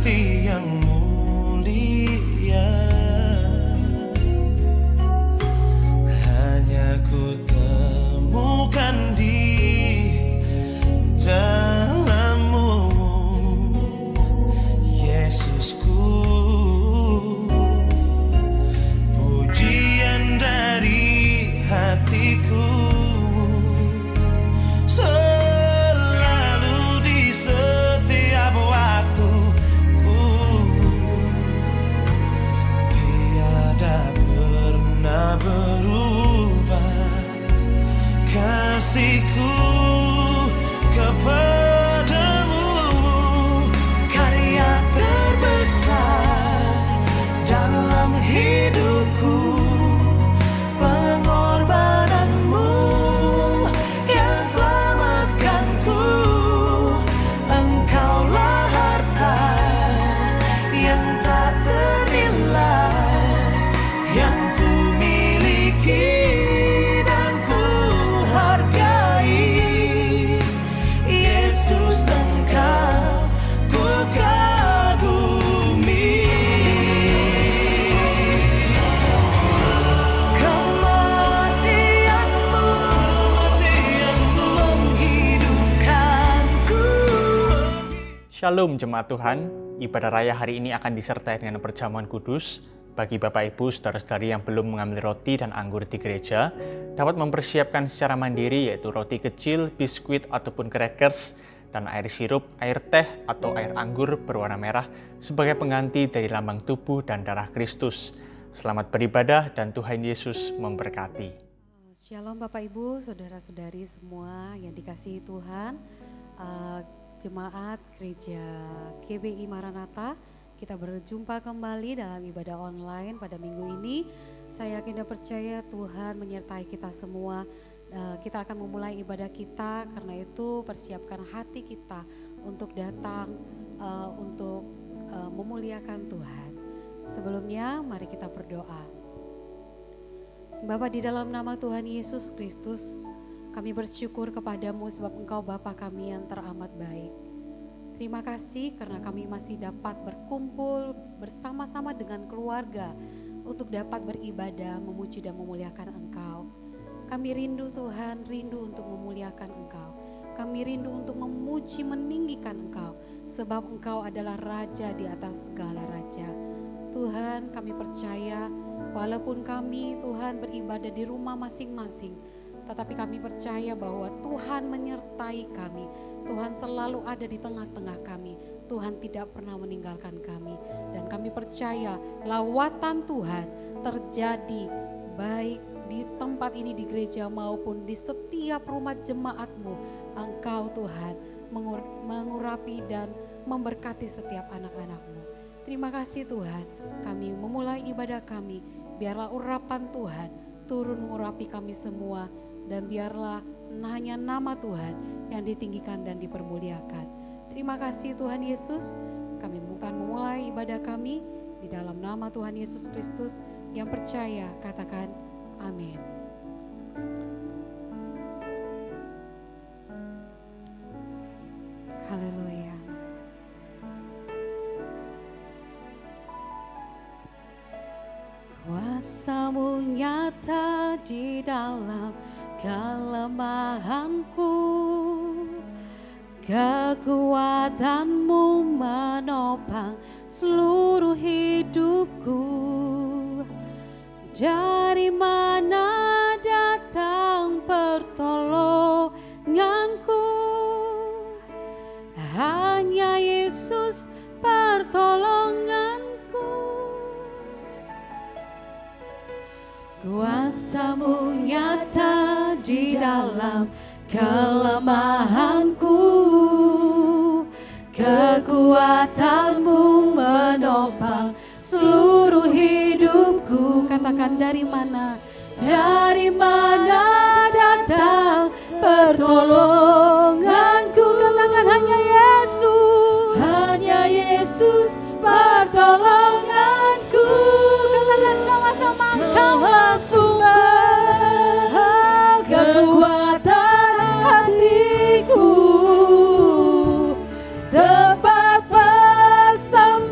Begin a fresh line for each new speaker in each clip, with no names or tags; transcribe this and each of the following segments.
hati yang mulia. Hanya ku temukan di dalam-Mu, Yesusku. Pujian dari hatiku selalu di setiap waktuku, tiada pernah berubah kasihku kepadamu. Karya terbesar dalam hidupku, pengorbananmu yang selamatkanku. Engkaulah harta yang tak ternilai yang ku miliki dan ku hargai. Yesus, Engkau ku kagumi. Kematian-Mu menghidupkanku.
Shalom jemaat Tuhan, ibadah raya hari ini akan disertai dengan perjamuan kudus. Bagi Bapak Ibu, saudara-saudari yang belum mengambil roti dan anggur di gereja, dapat mempersiapkan secara mandiri yaitu roti kecil, biskuit ataupun crackers, dan air sirup, air teh atau air anggur berwarna merah sebagai pengganti dari lambang tubuh dan darah Kristus. Selamat beribadah dan Tuhan Yesus memberkati.
Shalom Bapak Ibu, saudara-saudari semua yang dikasihi Tuhan. Jemaat Gereja GBI Maranatha, kita berjumpa kembali dalam ibadah online pada minggu ini. Saya yakin dan percaya Tuhan menyertai kita semua. Kita akan memulai ibadah kita, karena itu persiapkan hati kita untuk datang untuk memuliakan Tuhan. Sebelumnya mari kita berdoa. Bapa, di dalam nama Tuhan Yesus Kristus, kami bersyukur kepadamu sebab Engkau Bapa kami yang teramat baik. Terima kasih karena kami masih dapat berkumpul bersama-sama dengan keluarga untuk dapat beribadah, memuji dan memuliakan Engkau. Kami rindu Tuhan, rindu untuk memuliakan Engkau. Kami rindu untuk memuji, meninggikan Engkau, sebab Engkau adalah Raja di atas segala raja. Tuhan, kami percaya walaupun kami Tuhan beribadah di rumah masing-masing, tetapi kami percaya bahwa Tuhan menyertai kami. Tuhan selalu ada di tengah-tengah kami. Tuhan tidak pernah meninggalkan kami. Dan kami percaya lawatan Tuhan terjadi baik di tempat ini di gereja maupun di setiap rumah jemaat-Mu. Engkau Tuhan mengurapi dan memberkati setiap anak-anak-Mu. Terima kasih Tuhan, kami memulai ibadah kami. Biarlah urapan Tuhan turun mengurapi kami semua. Dan biarlah hanya nama Tuhan yang ditinggikan dan dipermuliakan. Terima kasih Tuhan Yesus, kami akan memulai ibadah kami di dalam nama Tuhan Yesus Kristus. Yang percaya katakan amin. Haleluya. Kuasa-Mu nyata di dalam kelemahanku, kekuatan-Mu menopang seluruh hidupku. Dari mana datang pertolonganku? Hanya Yesus pertolonganku. Kuasa-Mu nyata di dalam kelemahanku, kekuatan-Mu menopang seluruh hidupku. Katakan dari mana? Dari mana datang pertolonganku? Katakan hanya Yesus. Hanya Yesus pertolonganku. Katakan sama-sama, Engkaulah sumber kekuatan hatiku, tempat bersama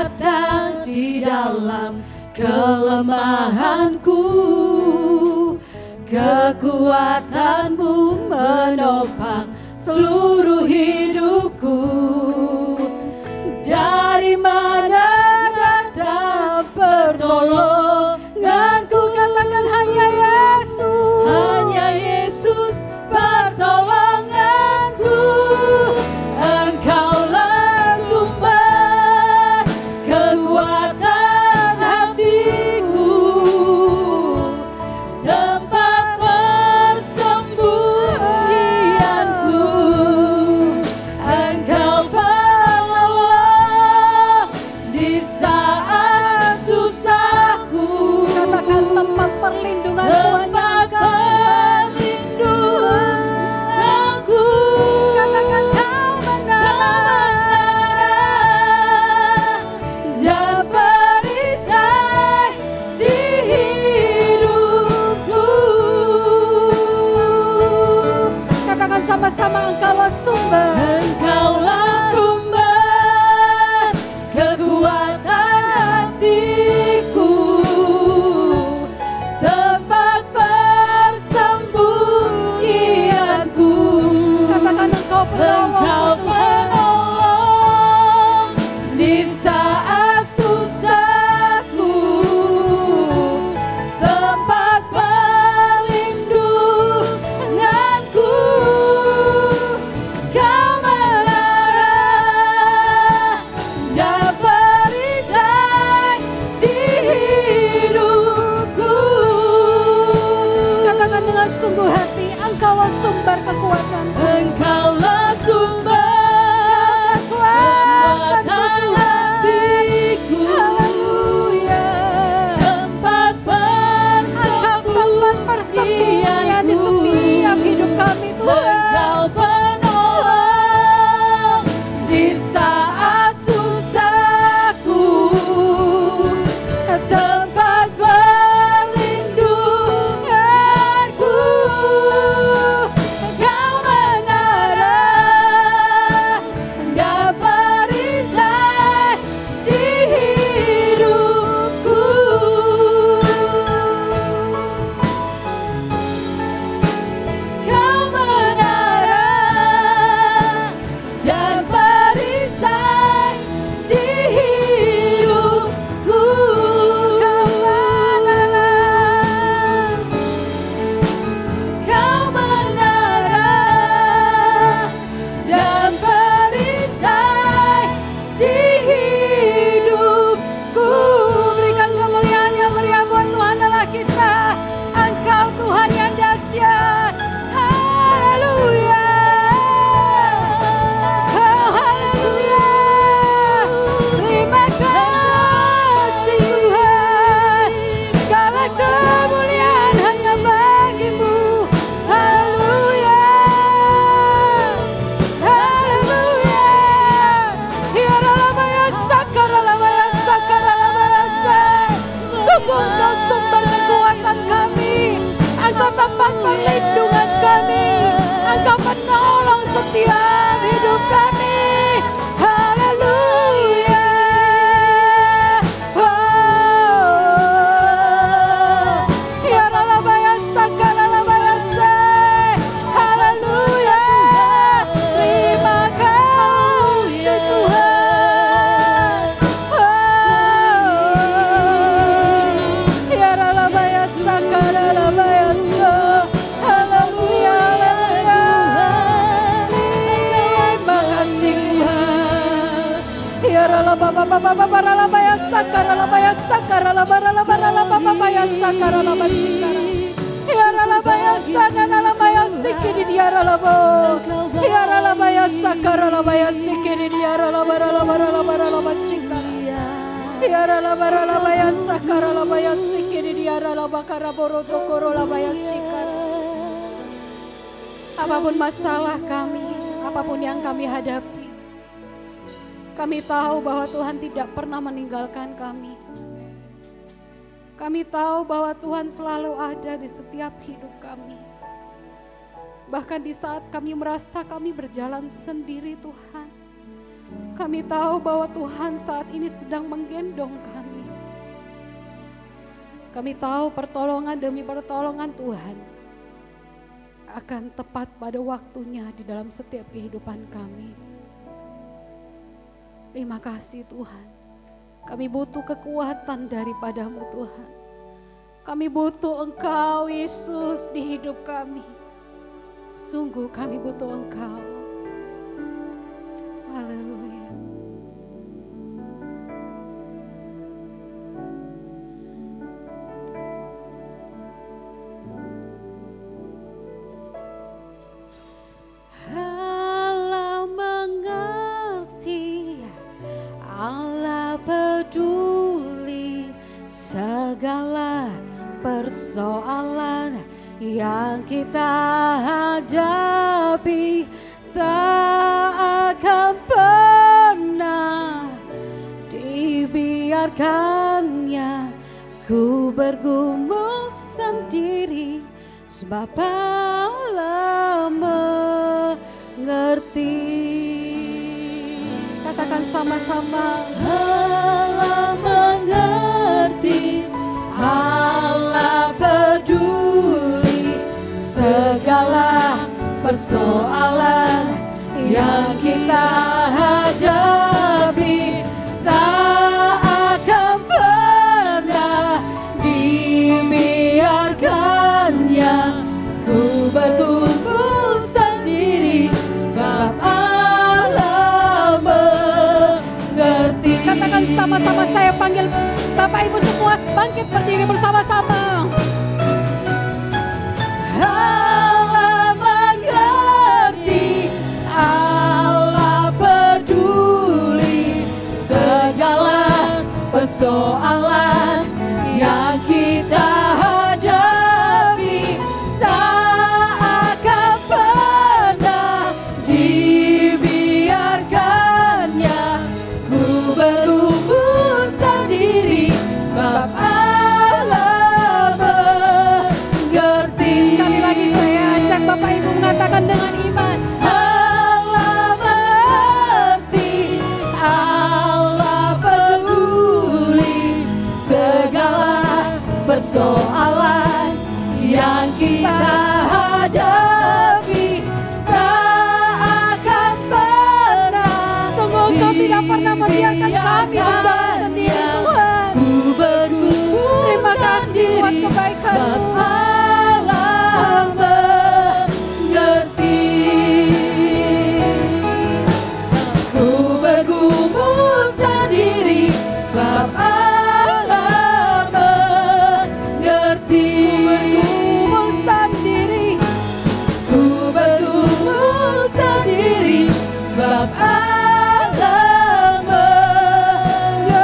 datang di dalam kelemahanku, kekuatanmu menopang seluruh hidupku. Dari mana datang pertolonganku? Katakan hanya Yesus, hanya Yesus pertolonganku. Engkaulah sumber kekuatan hatiku, tempat persembunyianku. Engkau penolong di saat susahku. Katakan tempat perlindungan Tuhan yang perlindunganku. Katakan kau menara dan perisai di hidupku. Katakan sama-sama, engkaulah sumber, engkaulah sumber kekuatan hatiku, tempat persembunyianku. Katakan engkau penolong di saat susahku, tempat perlindunganku. Kau menara dan perisai di hidupku. Katakan dengan sungguh hati, engkaulah sumber kekuatan, engkaulah sumber kekuatan hatiku. Haleluya. Tempat persembunyian di setiap hidup kami, Tuhan. Engkau penolong di saat susahku, tempat perlindunganku. Engkau menara dan perisai di hidupku. Kau menara dan perisai di hidupku. Kau menara, kau menara dan perisai di hidupku. Berikan kemuliaan yang meriah buat Tuhan Allah kita. Engkau Tuhan yang dahsyat. Haleluya. Oh, haleluya. Terima kasih Tuhan. Segala kemuliaan hanya bagi-Mu. Haleluya. Haleluya. Sungguh Engkau sumber kekuatan kami, Engkau tempat perlindungan kami, Engkau penolong setiap hidup kami. Haleluya. Ya Ralabaya Sakaralabaya Say. Haleluya. Terima kasih Tuhan. Ya Ralabaya Sakaralabaya Say. Haleluya, haleluya. Terima kasih Tuhan. Ya Ralabaya Sakaralabaya Sakaralabaya Sakaralabaya. Ya Ralabaya Sanalabaya Sikiri dia Ralabo. Ya Ralabaya Sakaralabaya Sikiri dia Ralabaya Sikara. Ya Ralabaya Sakaralabaya Sikiri dia Ralabaya Tokoro Sikara. Apapun masalah kami, apapun yang kami hadapi, kami tahu bahwa Tuhan tidak pernah meninggalkan kami. Kami tahu bahwa Tuhan selalu ada di setiap hidup kami. Bahkan di saat kami merasa kami berjalan sendiri Tuhan, Kami tahu bahwa Tuhan saat ini sedang menggendong kami. Kami tahu pertolongan demi pertolongan Tuhan akan tepat pada waktunya di dalam setiap kehidupan kami. Terima kasih Tuhan. Kami butuh kekuatan daripada-Mu Tuhan. Kami butuh Engkau Yesus di hidup kami. Sungguh kami butuh Engkau. Haleluya. Allah mengerti, Allah peduli segala persoalan yang kita hadapi. Tak akan pernah dibiarkannya ku bergumul sendiri, sebab Allah mengerti. Katakan sama-sama. Allah mengerti, Allah peduli segala persoalan yang kita hadapi. Tak akan pernah dibiarkannya ku bertumbuh sendiri, sebab Allah mengerti. Katakan sama-sama, saya panggil Bapak Ibu semua bangkit berdiri bersama-sama. Allah mengerti, Allah peduli segala persoalan yang kita hadapi. Tak akan pernah dibiarkannya ku bertumbuh sendiri, sebab Allah mengerti. Sekali lagi saya ajak Bapak Ibu mengatakan dengan iman. Allah mengerti, Allah peduli segala persoalan yang kita hadapi. Tak akan pernah, sungguh Engkau tidak pernah membiarkan kami berjalan sendiri Tuhan. Terima kasih buat kebaikan-Mu. Allah mengerti, ku bergumul sendiri, sebab Allah mengerti. Bergumul sendiri, ku bergumul sendiri, sebab Allah mengerti.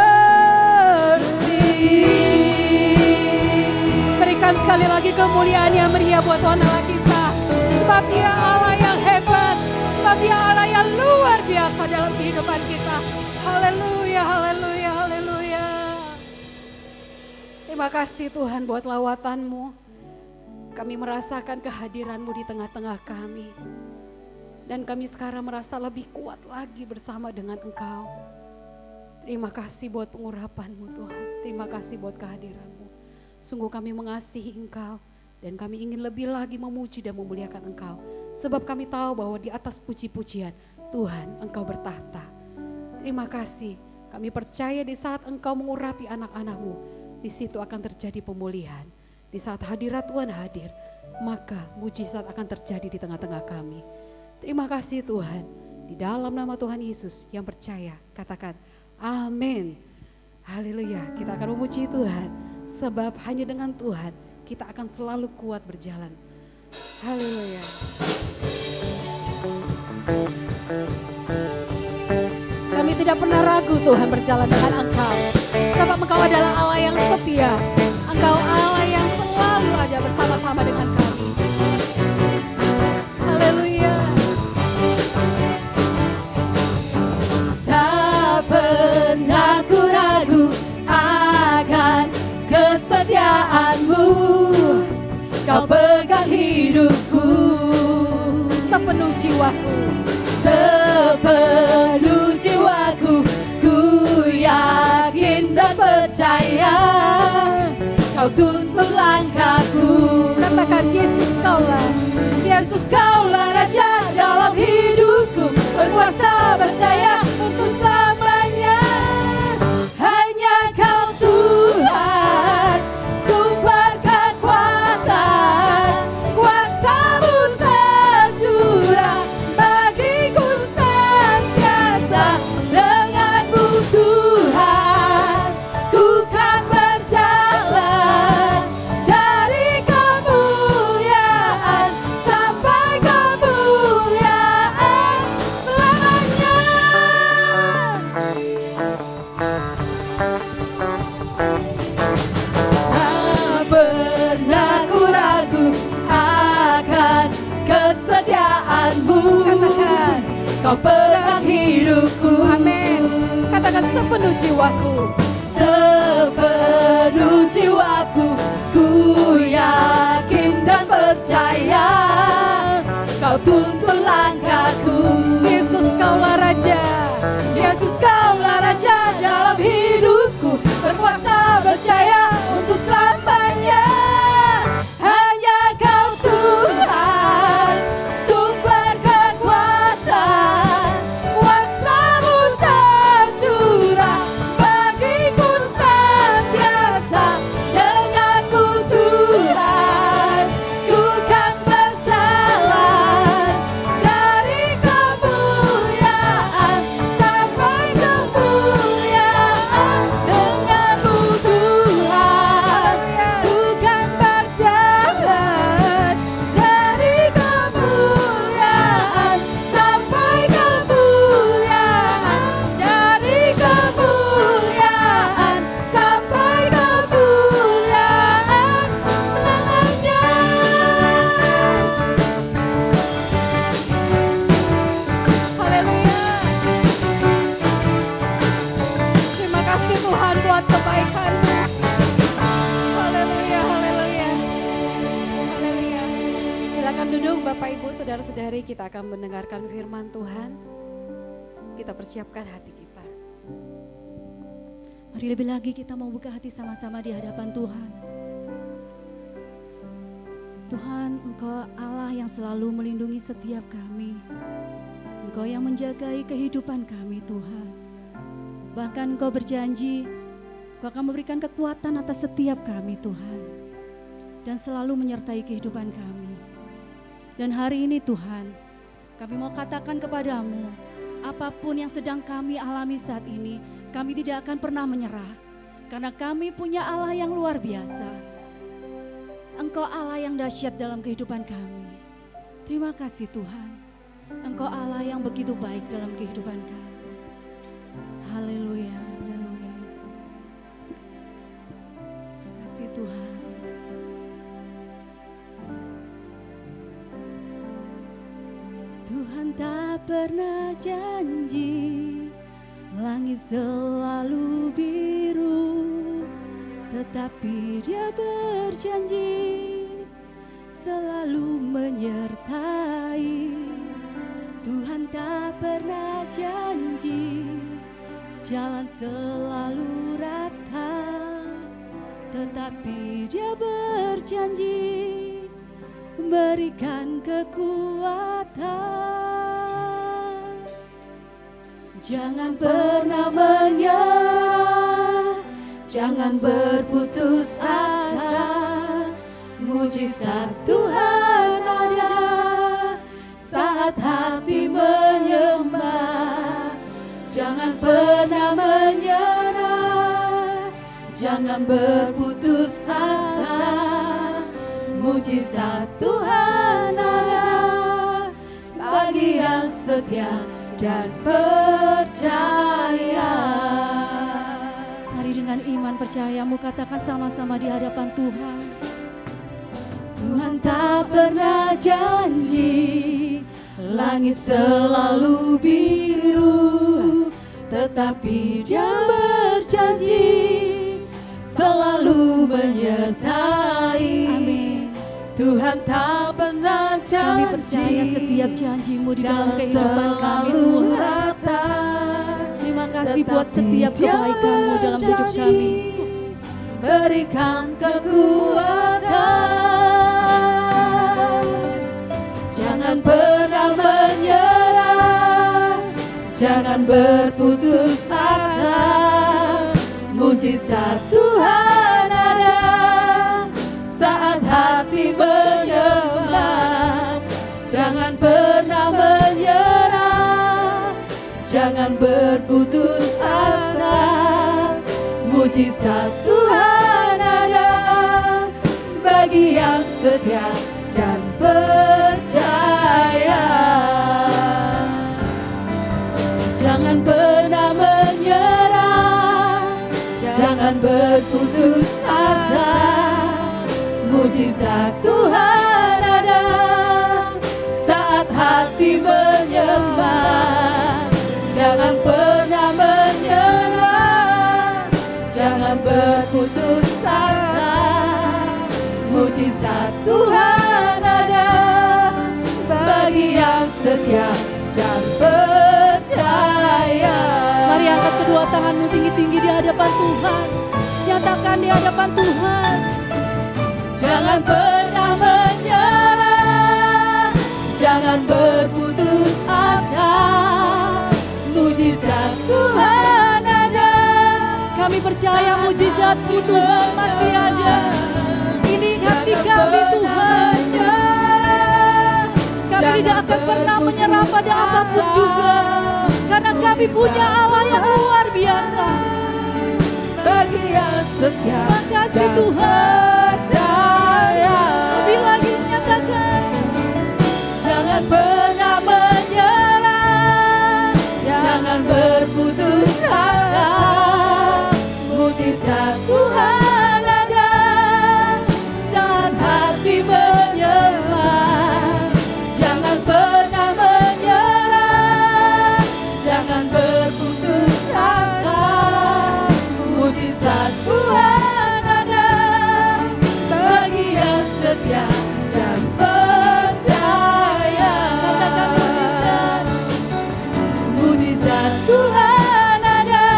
Berikan sekali lagi kemuliaan yang meriah buat Tuhan Allah kita, sebab Dia Allah yang hebat, sebab Dia Allah yang luar biasa dalam kehidupan kita. Haleluya, haleluya, haleluya. Terima kasih Tuhan buat lawatan-Mu. Kami merasakan kehadiran-Mu di tengah-tengah kami. Dan kami sekarang merasa lebih kuat lagi bersama dengan Engkau. Terima kasih buat pengurapan-Mu Tuhan. Terima kasih buat kehadiran-Mu. Sungguh kami mengasihi Engkau. Dan kami ingin lebih lagi memuji dan memuliakan Engkau. Sebab kami tahu bahwa di atas puji-pujian Tuhan Engkau bertahta. Terima kasih. Kami percaya di saat Engkau mengurapi anak-anak-Mu, di situ akan terjadi pemulihan. Di saat hadirat Tuhan hadir, maka mujizat akan terjadi di tengah-tengah kami. Terima kasih Tuhan. Di dalam nama Tuhan Yesus yang percaya, katakan amin. Haleluya. Kita akan memuji Tuhan. Sebab hanya dengan Tuhan kita akan selalu kuat berjalan. Haleluya. Kami tidak pernah ragu Tuhan berjalan dengan Engkau. Sebab Engkau adalah Allah yang setia. Engkau Allah yang selalu ada bersama-sama dengan kami. Haleluya. Tak pernah ku ragu akan kesetiaan-Mu. Kau pegang hidupku sepenuh jiwaku, sepenuh jiwaku. percaya, Kau tuntun langkahku. Katakan Yesus Kaulah, Yesus Kaulah Raja dalam hidupku, berkuasa percaya untuk selamanya. Hanya Kau Tuhan, sumber kekuatan, kuasa-Mu tercurah bagiku senantiasa. Dengan-Mu Tuhan, ku kan berjalan dari kemuliaan sampai kemuliaan selamanya. Tak pernah ku ragu akan kesetiaan-Mu. Katakan, Kau pegang hidupku. Amin. Katakan sepenuh jiwaku, sepenuh jiwaku, ku yakin dan percaya, Kau tuntun langkahku. Yesus Kaulah Raja, Yesus Kaulah Raja dalam hidupku, berkuasa percaya untuk selamanya. Hanya Kau Tuhan, sumber kekuatan, kuasa-Mu tercurah bagiku senantiasa. Dengan-Mu Tuhan, ku kan berjalan dari kemuliaan sampai kemuliaan. Dengan-Mu Tuhan, ku kan berjalan dari kemuliaan sampai kemuliaan, dari kemuliaan sampai kemuliaan selamanya. Haleluya. Terima kasih Tuhan buat kebaikan-Mu. Haleluya, haleluya. Haleluya. Silakan duduk Bapak Ibu, saudara-saudari, kita akan mendengarkan firman Tuhan. Kita persiapkan hati kita.
Mari lebih lagi kita mau buka hati sama-sama di hadapan Tuhan. Tuhan, Engkau Allah yang selalu melindungi setiap kami. Engkau yang menjagai kehidupan kami, Tuhan. Bahkan Engkau berjanji, Engkau akan memberikan kekuatan atas setiap kami, Tuhan. Dan selalu menyertai kehidupan kami. Dan hari ini Tuhan, kami mau katakan kepadamu, apapun yang sedang kami alami saat ini, kami tidak akan pernah menyerah. Karena kami punya Allah yang luar biasa. Engkau Allah yang dahsyat dalam kehidupan kami. Terima kasih Tuhan. Engkau Allah yang begitu baik dalam kehidupan kami. Haleluya, haleluya Yesus. Terima kasih Tuhan. Tuhan tak pernah janji langit selalu biru, tetapi Dia berjanji selalu menyertai. Tuhan tak pernah janji jalan selalu rata, tetapi Dia berjanji berikan kekuatan.
Jangan pernah menyerah, jangan berputus asa. Mujizat Tuhan ada saat hati menyembah. Jangan pernah menyerah, jangan berputus asa. Mujizat Tuhan ada bagi yang setia dan percaya.
Mari dengan iman percayamu katakan sama-sama di hadapan Tuhan.
Tuhan tak pernah janji langit selalu biru, tetapi Dia berjanji selalu menyertai.
Amin.
Tuhan tak pernah janji,
kami percaya setiap janji-Mu di dalam
jalan
kehidupan kami
selalu
Tuhan.
rata.
Terima kasih buat setiap kebaikan-Mu dalam hidup kami.
berikan kekuatan. Jangan pernah menyerah, jangan berputus asa. Mujizat Tuhan ada saat hati menyembah. Jangan pernah menyerah, jangan berputus asa. Mujizat Tuhan ada bagi yang setia dan percaya. Jangan pernah menyerah, jangan berputus asa. Mujizat Tuhan ada saat hati menyembah. Jangan pernah menyerah, jangan berputus asa. Mujizat Tuhan ada bagi yang setia dan percaya.
Mari angkat kedua tanganmu tinggi-tinggi di hadapan Tuhan. Nyatakan di hadapan Tuhan.
Jangan pernah menyerah, jangan berputus asa. Mujizat Tuhan ada.
Kami percaya mujizat-Mu Tuhan masih ada. Ini hati kami Tuhan. Kami tidak akan pernah menyerah pada apapun juga. Karena kami punya Allah yang luar biasa.
Bagi yang setia
Makasih
dan
Tuhan.
percaya.
Lebih lagi nyatakan.
Jangan pernah menyerah, jangan berputus asa. Mujizat Tuhan ada saat hati menyembah. Jangan pernah menyerah, jangan berputus asa. Mujizat Tuhan ada bagi yang setia dan percaya.
Katakan mujizat.
Mujizat Tuhan ada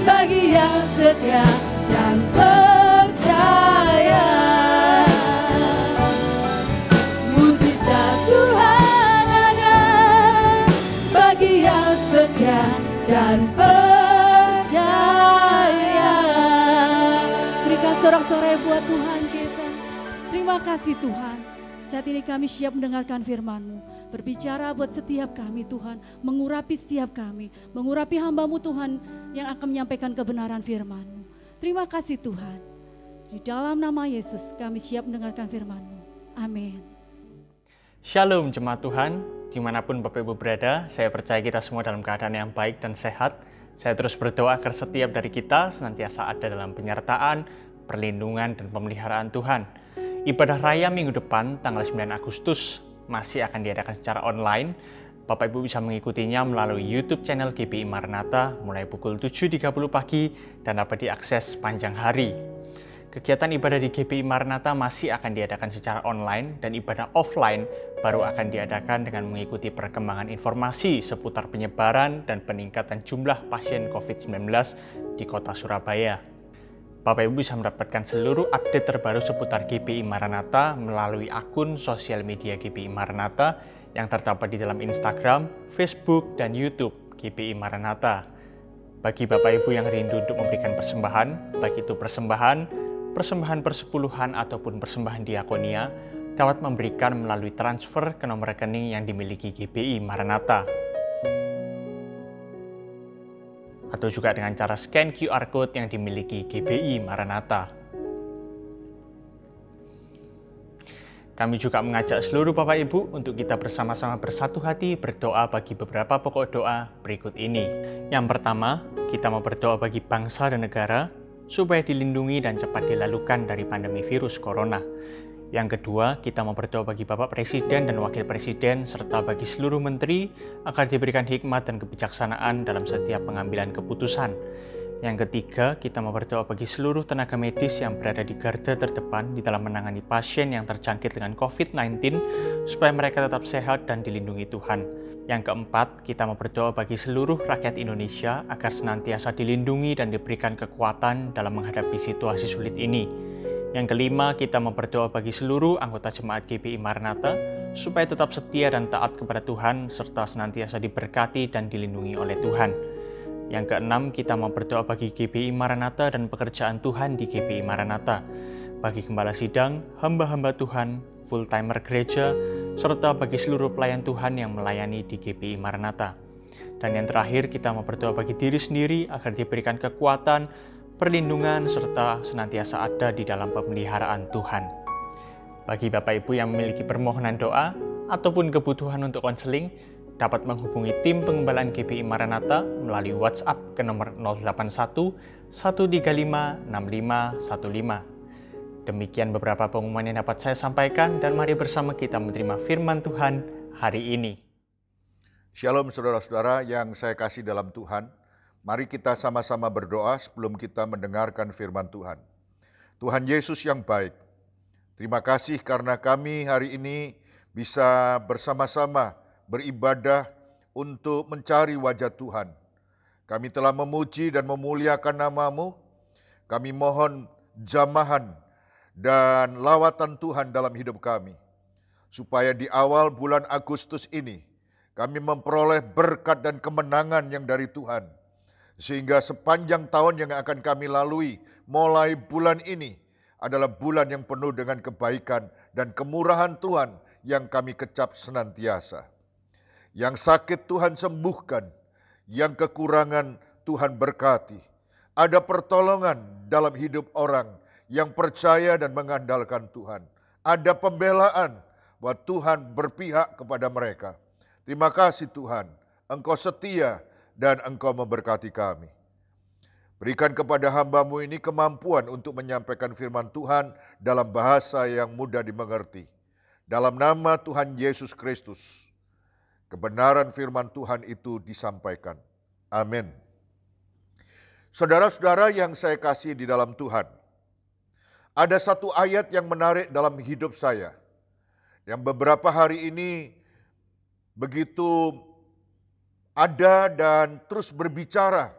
bagi yang setia dan percaya. Mujizat Tuhan ada bagi yang setia dan percaya.
Berikan sorak-sorai buat Tuhan kita. Terima kasih Tuhan. Saat ini kami siap mendengarkan firman-Mu. Berbicara buat setiap kami Tuhan. Mengurapi setiap kami. Mengurapi hamba-Mu Tuhan yang akan menyampaikan kebenaran firman-Mu. Terima kasih Tuhan. Di dalam nama Yesus kami siap mendengarkan firman-Mu. Amin.
Shalom jemaat Tuhan, dimanapun Bapak Ibu berada, saya percaya kita semua dalam keadaan yang baik dan sehat. Saya terus berdoa agar setiap dari kita senantiasa ada dalam penyertaan, perlindungan, dan pemeliharaan Tuhan. Ibadah raya minggu depan, tanggal 9 Agustus, masih akan diadakan secara online. Bapak Ibu bisa mengikutinya melalui YouTube channel GBI Maranatha mulai pukul 7.30 pagi dan dapat diakses sepanjang hari. Kegiatan ibadah di GBI Maranatha masih akan diadakan secara online dan ibadah offline baru akan diadakan dengan mengikuti perkembangan informasi seputar penyebaran dan peningkatan jumlah pasien COVID-19 di kota Surabaya. Bapak Ibu bisa mendapatkan seluruh update terbaru seputar GBI Maranatha melalui akun sosial media GBI Maranatha yang terdapat di dalam Instagram, Facebook, dan YouTube GBI Maranatha. Bagi Bapak Ibu yang rindu untuk memberikan persembahan, baik itu persembahan persepuluhan ataupun persembahan diakonia, dapat memberikan melalui transfer ke nomor rekening yang dimiliki GBI Maranatha. Atau juga dengan cara scan QR Code yang dimiliki GBI Maranatha. Kami juga mengajak seluruh Bapak Ibu untuk kita bersama-sama bersatu hati berdoa bagi beberapa pokok doa berikut ini. Yang pertama, kita mau berdoa bagi bangsa dan negara supaya dilindungi dan cepat dilalukan dari pandemi virus corona. Yang kedua, kita mau berdoa bagi Bapak Presiden dan Wakil Presiden serta bagi seluruh menteri agar diberikan hikmat dan kebijaksanaan dalam setiap pengambilan keputusan. Yang ketiga, kita mau berdoa bagi seluruh tenaga medis yang berada di garda terdepan di dalam menangani pasien yang terjangkit dengan COVID-19 supaya mereka tetap sehat dan dilindungi Tuhan. Yang keempat, kita mau berdoa bagi seluruh rakyat Indonesia agar senantiasa dilindungi dan diberikan kekuatan dalam menghadapi situasi sulit ini. Yang kelima, kita mau berdoa bagi seluruh anggota jemaat GBI Maranatha supaya tetap setia dan taat kepada Tuhan serta senantiasa diberkati dan dilindungi oleh Tuhan. Yang keenam, kita mau berdoa bagi GBI Maranatha dan pekerjaan Tuhan di GBI Maranatha, bagi gembala sidang, hamba-hamba Tuhan, full-timer gereja, serta bagi seluruh pelayan Tuhan yang melayani di GBI Maranatha. Dan yang terakhir, kita mau berdoa bagi diri sendiri agar diberikan kekuatan, perlindungan, serta senantiasa ada di dalam pemeliharaan Tuhan. Bagi Bapak Ibu yang memiliki permohonan doa ataupun kebutuhan untuk konseling, dapat menghubungi tim pengembalaan GBI Maranatha melalui WhatsApp ke nomor 081 135 6515. Demikian beberapa pengumuman yang dapat saya sampaikan dan mari bersama kita menerima firman Tuhan hari ini.
Shalom saudara-saudara yang saya kasih dalam Tuhan. Mari kita sama-sama berdoa sebelum kita mendengarkan firman Tuhan. Tuhan Yesus yang baik, terima kasih karena kami hari ini bisa bersama-sama beribadah untuk mencari wajah Tuhan. Kami telah memuji dan memuliakan nama-Mu. Kami mohon jamahan dan lawatan Tuhan dalam hidup kami. Supaya di awal bulan Agustus ini, kami memperoleh berkat dan kemenangan yang dari Tuhan. Sehingga sepanjang tahun yang akan kami lalui, mulai bulan ini, adalah bulan yang penuh dengan kebaikan dan kemurahan Tuhan yang kami kecap senantiasa. Yang sakit Tuhan sembuhkan, yang kekurangan Tuhan berkati. Ada pertolongan dalam hidup orang yang percaya dan mengandalkan Tuhan. Ada pembelaan bahwa Tuhan berpihak kepada mereka. Terima kasih Tuhan, Engkau setia dan Engkau memberkati kami. Berikan kepada hamba-Mu ini kemampuan untuk menyampaikan firman Tuhan dalam bahasa yang mudah dimengerti. Dalam nama Tuhan Yesus Kristus, kebenaran firman Tuhan itu disampaikan. Amin. Saudara-saudara yang saya kasih di dalam Tuhan, ada satu ayat yang menarik dalam hidup saya, yang beberapa hari ini begitu ada dan terus berbicara,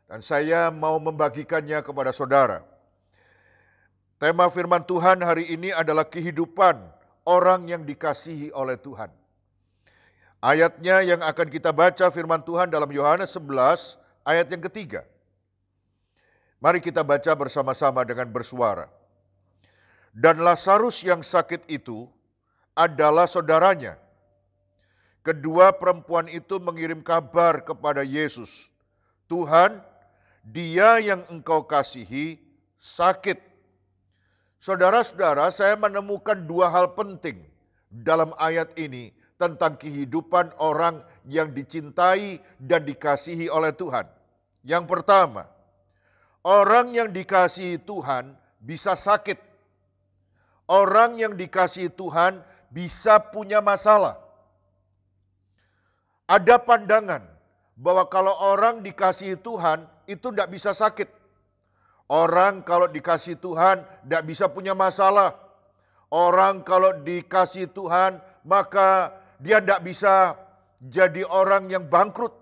dan saya mau membagikannya kepada saudara. Tema firman Tuhan hari ini adalah kehidupan orang yang dikasihi oleh Tuhan. Ayatnya yang akan kita baca firman Tuhan dalam Yohanes 11 ayat yang ketiga. Mari kita baca bersama-sama dengan bersuara. Dan Lazarus yang sakit itu adalah saudaranya. Kedua perempuan itu mengirim kabar kepada Yesus. Tuhan, dia yang Engkau kasihi sakit. Saudara-saudara, saya menemukan dua hal penting dalam ayat ini tentang kehidupan orang yang dicintai dan dikasihi oleh Tuhan. Yang pertama, orang yang dikasihi Tuhan bisa sakit. Orang yang dikasihi Tuhan bisa punya masalah. Ada pandangan bahwa kalau orang dikasihi Tuhan itu tidak bisa sakit. Orang kalau dikasihi Tuhan tidak bisa punya masalah. Orang kalau dikasihi Tuhan maka dia tidak bisa jadi orang yang bangkrut.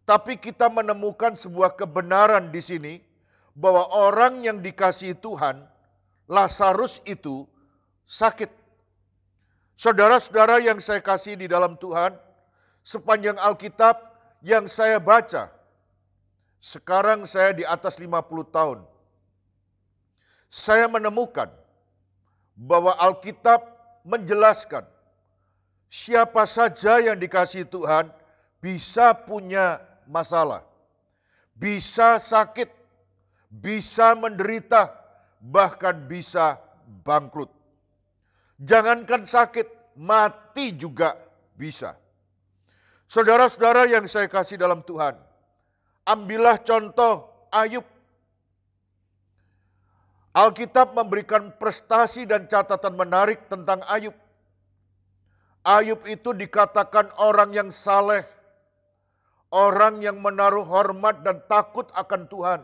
Tapi kita menemukan sebuah kebenaran di sini bahwa orang yang dikasihi Tuhan, Lazarus itu sakit. Saudara-saudara yang saya kasih di dalam Tuhan, sepanjang Alkitab yang saya baca, sekarang saya di atas 50 tahun, saya menemukan bahwa Alkitab menjelaskan siapa saja yang dikasihi Tuhan bisa punya masalah, bisa sakit, bisa menderita, bahkan bisa bangkrut. Jangankan sakit, mati juga bisa. Saudara-saudara yang saya kasih dalam Tuhan, ambillah contoh Ayub. Alkitab memberikan prestasi dan catatan menarik tentang Ayub. Ayub itu dikatakan orang yang saleh, orang yang menaruh hormat dan takut akan Tuhan.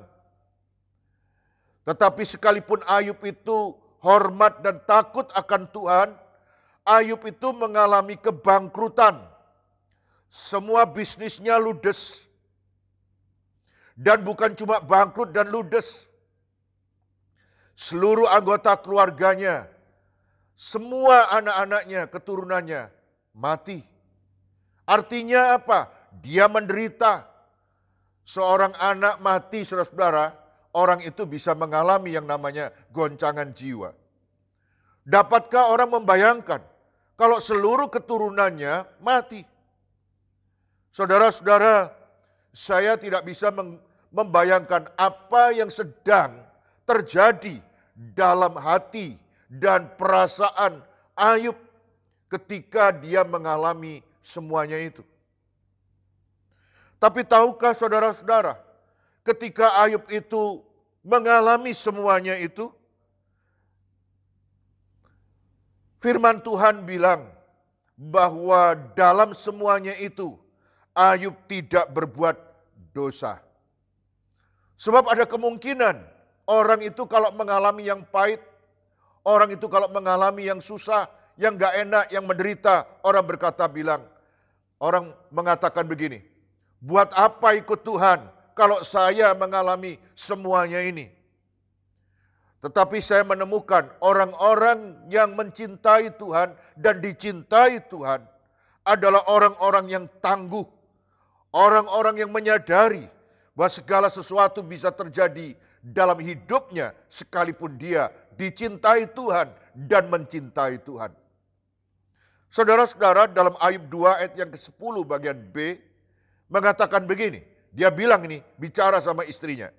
Tetapi sekalipun Ayub itu hormat dan takut akan Tuhan, Ayub itu mengalami kebangkrutan. Semua bisnisnya ludes. Dan bukan cuma bangkrut dan ludes. Seluruh anggota keluarganya, semua anak-anaknya, keturunannya mati. Artinya apa? Dia menderita. Seorang anak mati, saudara-saudara, orang itu bisa mengalami yang namanya goncangan jiwa. Dapatkah orang membayangkan kalau seluruh keturunannya mati? Saudara-saudara, saya tidak bisa membayangkan apa yang sedang terjadi dalam hati dan perasaan Ayub ketika dia mengalami semuanya itu. Tapi tahukah saudara-saudara, ketika Ayub itu mengalami semuanya itu, firman Tuhan bilang bahwa dalam semuanya itu Ayub tidak berbuat dosa. Sebab ada kemungkinan orang itu kalau mengalami yang pahit, orang itu kalau mengalami yang susah, yang gak enak, yang menderita, orang mengatakan begini, buat apa ikut Tuhan kalau saya mengalami semuanya ini? Tetapi saya menemukan orang-orang yang mencintai Tuhan dan dicintai Tuhan adalah orang-orang yang tangguh. Orang-orang yang menyadari bahwa segala sesuatu bisa terjadi dalam hidupnya sekalipun dia dicintai Tuhan dan mencintai Tuhan. Saudara-saudara, dalam Ayub 2 ayat yang ke-10 bagian B mengatakan begini. Dia bilang ini, bicara sama istrinya.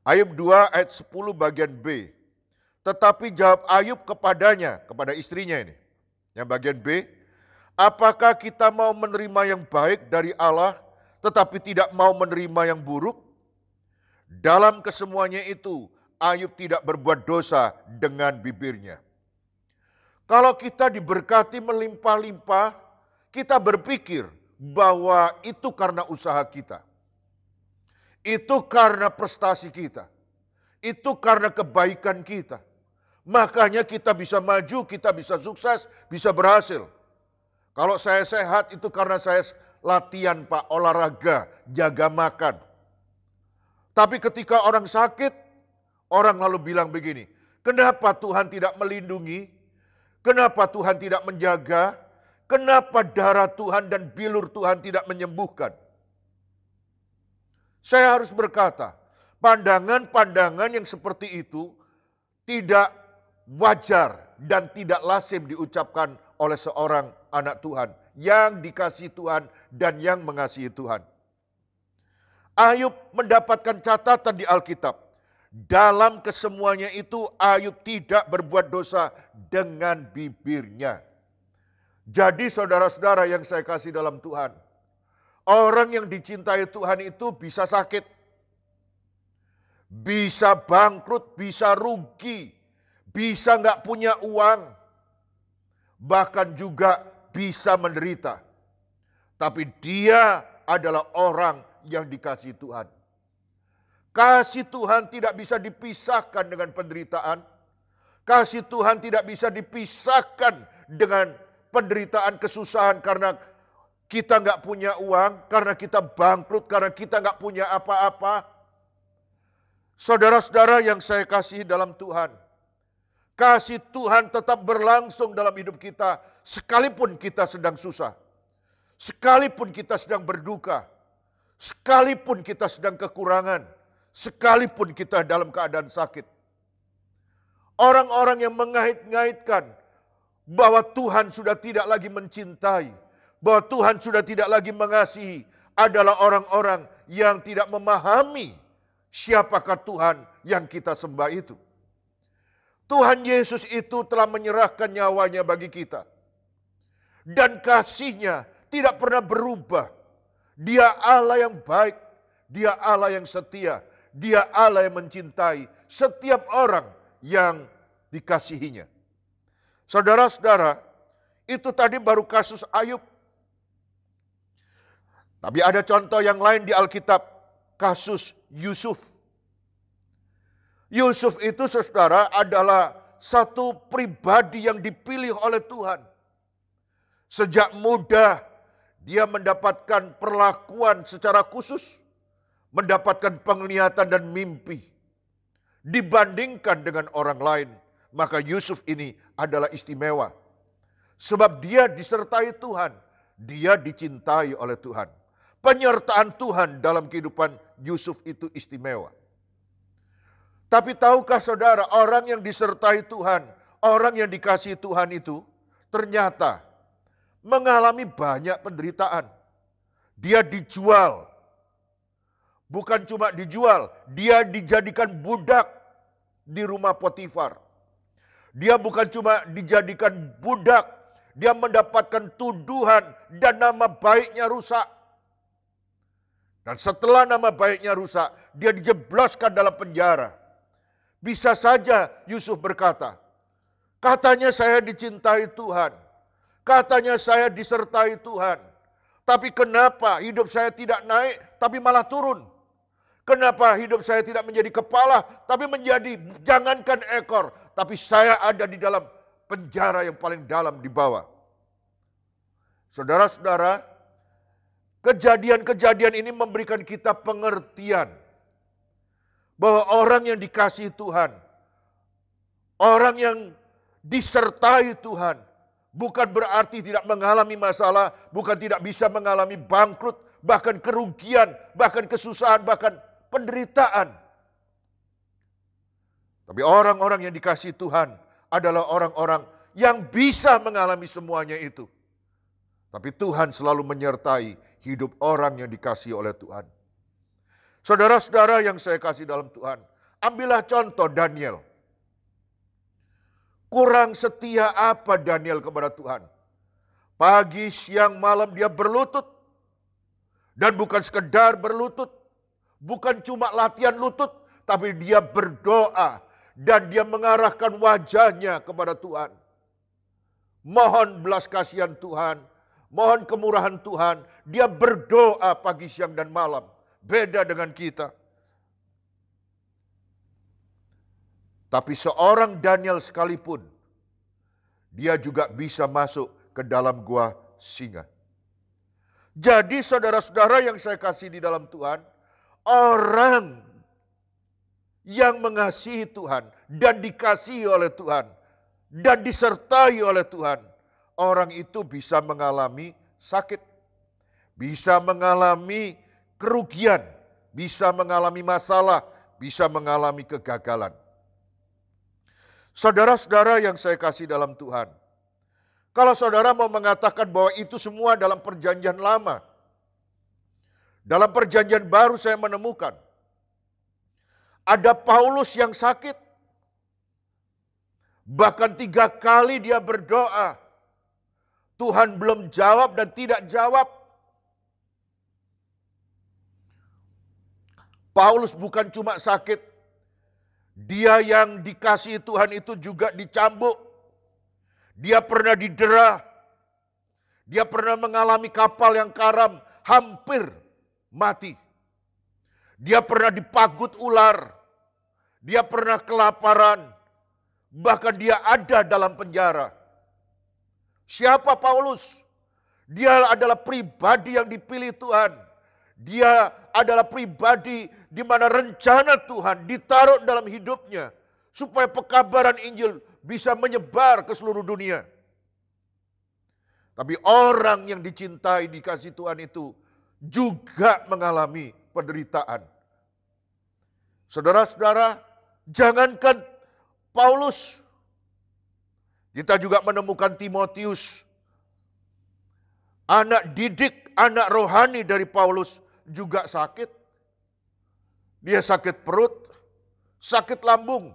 Ayub 2 ayat 10 bagian B. Tetapi jawab Ayub kepadanya, kepada istrinya ini. Yang bagian B, apakah kita mau menerima yang baik dari Allah, tetapi tidak mau menerima yang buruk? Dalam kesemuanya itu, Ayub tidak berbuat dosa dengan bibirnya. Kalau kita diberkati melimpah-limpah, kita berpikir bahwa itu karena usaha kita. Itu karena prestasi kita. Itu karena kebaikan kita. Makanya kita bisa maju, kita bisa sukses, bisa berhasil. Kalau saya sehat itu karena saya latihan Pak, olahraga, jaga makan. Tapi ketika orang sakit, orang lalu bilang begini, kenapa Tuhan tidak melindungi? Kenapa Tuhan tidak menjaga? Kenapa darah Tuhan dan bilur Tuhan tidak menyembuhkan? Saya harus berkata, pandangan-pandangan yang seperti itu tidak wajar dan tidak lazim diucapkan oleh seorang anak Tuhan yang dikasihi Tuhan dan yang mengasihi Tuhan. Ayub mendapatkan catatan di Alkitab. Dalam kesemuanya itu Ayub tidak berbuat dosa dengan bibirnya. Jadi saudara-saudara yang saya kasih dalam Tuhan, orang yang dicintai Tuhan itu bisa sakit, bisa bangkrut, bisa rugi, bisa nggak punya uang, bahkan juga bisa menderita. Tapi dia adalah orang yang dikasihi Tuhan. Kasih Tuhan tidak bisa dipisahkan dengan penderitaan. Kasih Tuhan tidak bisa dipisahkan dengan penderitaan, kesusahan karena kita nggak punya uang, karena kita bangkrut, karena kita nggak punya apa-apa. Saudara-saudara yang saya kasihi dalam Tuhan, kasih Tuhan tetap berlangsung dalam hidup kita sekalipun kita sedang susah, sekalipun kita sedang berduka, sekalipun kita sedang kekurangan, sekalipun kita dalam keadaan sakit. Orang-orang yang mengait-ngaitkan bahwa Tuhan sudah tidak lagi mencintai, bahwa Tuhan sudah tidak lagi mengasihi, adalah orang-orang yang tidak memahami siapakah Tuhan yang kita sembah itu. Tuhan Yesus itu telah menyerahkan nyawanya bagi kita. Dan kasih-Nya tidak pernah berubah. Dia Allah yang baik, Dia Allah yang setia, Dia Allah yang mencintai setiap orang yang dikasihinya. Saudara-saudara, itu tadi baru kasus Ayub. Tapi ada contoh yang lain di Alkitab, kasus Yusuf. Yusuf itu saudara adalah satu pribadi yang dipilih oleh Tuhan. Sejak muda dia mendapatkan perlakuan secara khusus, mendapatkan penglihatan dan mimpi. Dibandingkan dengan orang lain, maka Yusuf ini adalah istimewa. Sebab dia disertai Tuhan, dia dicintai oleh Tuhan. Penyertaan Tuhan dalam kehidupan Yusuf itu istimewa. Tapi tahukah saudara, orang yang disertai Tuhan, orang yang dikasihi Tuhan itu ternyata mengalami banyak penderitaan. Dia dijual. Bukan cuma dijual, dia dijadikan budak di rumah Potifar. Dia bukan cuma dijadikan budak, dia mendapatkan tuduhan dan nama baiknya rusak. Dan setelah nama baiknya rusak, dia dijebloskan dalam penjara. Bisa saja Yusuf berkata, katanya saya dicintai Tuhan, katanya saya disertai Tuhan. Tapi kenapa hidup saya tidak naik, tapi malah turun? Kenapa hidup saya tidak menjadi kepala, tapi menjadi jangankan ekor, tapi saya ada di dalam penjara yang paling dalam di bawah. Saudara-saudara, kejadian-kejadian ini memberikan kita pengertian bahwa orang yang dikasihi Tuhan, orang yang disertai Tuhan, bukan berarti tidak mengalami masalah, bukan tidak bisa mengalami bangkrut, bahkan kerugian, bahkan kesusahan, bahkan penderitaan. Tapi orang-orang yang dikasihi Tuhan adalah orang-orang yang bisa mengalami semuanya itu. Tapi Tuhan selalu menyertai hidup orang yang dikasihi oleh Tuhan. Saudara-saudara yang saya kasih dalam Tuhan, ambillah contoh Daniel. Kurang setia apa Daniel kepada Tuhan? Pagi, siang, malam dia berlutut. Dan bukan sekedar berlutut, bukan cuma latihan lutut, tapi dia berdoa dan dia mengarahkan wajahnya kepada Tuhan. Mohon belas kasihan Tuhan, mohon kemurahan Tuhan. Dia berdoa pagi, siang, dan malam. Beda dengan kita. Tapi seorang Daniel sekalipun, dia juga bisa masuk ke dalam gua singa. Jadi saudara-saudara yang saya kasih di dalam Tuhan, orang yang mengasihi Tuhan dan dikasihi oleh Tuhan dan disertai oleh Tuhan, orang itu bisa mengalami sakit, bisa mengalami kerugian, bisa mengalami masalah, bisa mengalami kegagalan. Saudara-saudara yang saya kasih dalam Tuhan, kalau saudara mau mengatakan bahwa itu semua dalam perjanjian lama, dalam perjanjian baru saya menemukan, ada Paulus yang sakit, bahkan 3 kali dia berdoa, Tuhan belum jawab dan tidak jawab. Paulus bukan cuma sakit, dia yang dikasihi Tuhan itu juga dicambuk. Dia pernah didera. Dia pernah mengalami kapal yang karam, hampir mati. Dia pernah dipagut ular. Dia pernah kelaparan. Bahkan dia ada dalam penjara. Siapa Paulus? Dia adalah pribadi yang dipilih Tuhan. Dia adalah pribadi di mana rencana Tuhan ditaruh dalam hidupnya supaya pekabaran Injil bisa menyebar ke seluruh dunia. Tapi orang yang dicintai, dikasihi Tuhan itu juga mengalami penderitaan. Saudara-saudara, jangankan Paulus, kita juga menemukan Timotius, anak didik, anak rohani dari Paulus, juga sakit. Dia sakit perut, sakit lambung.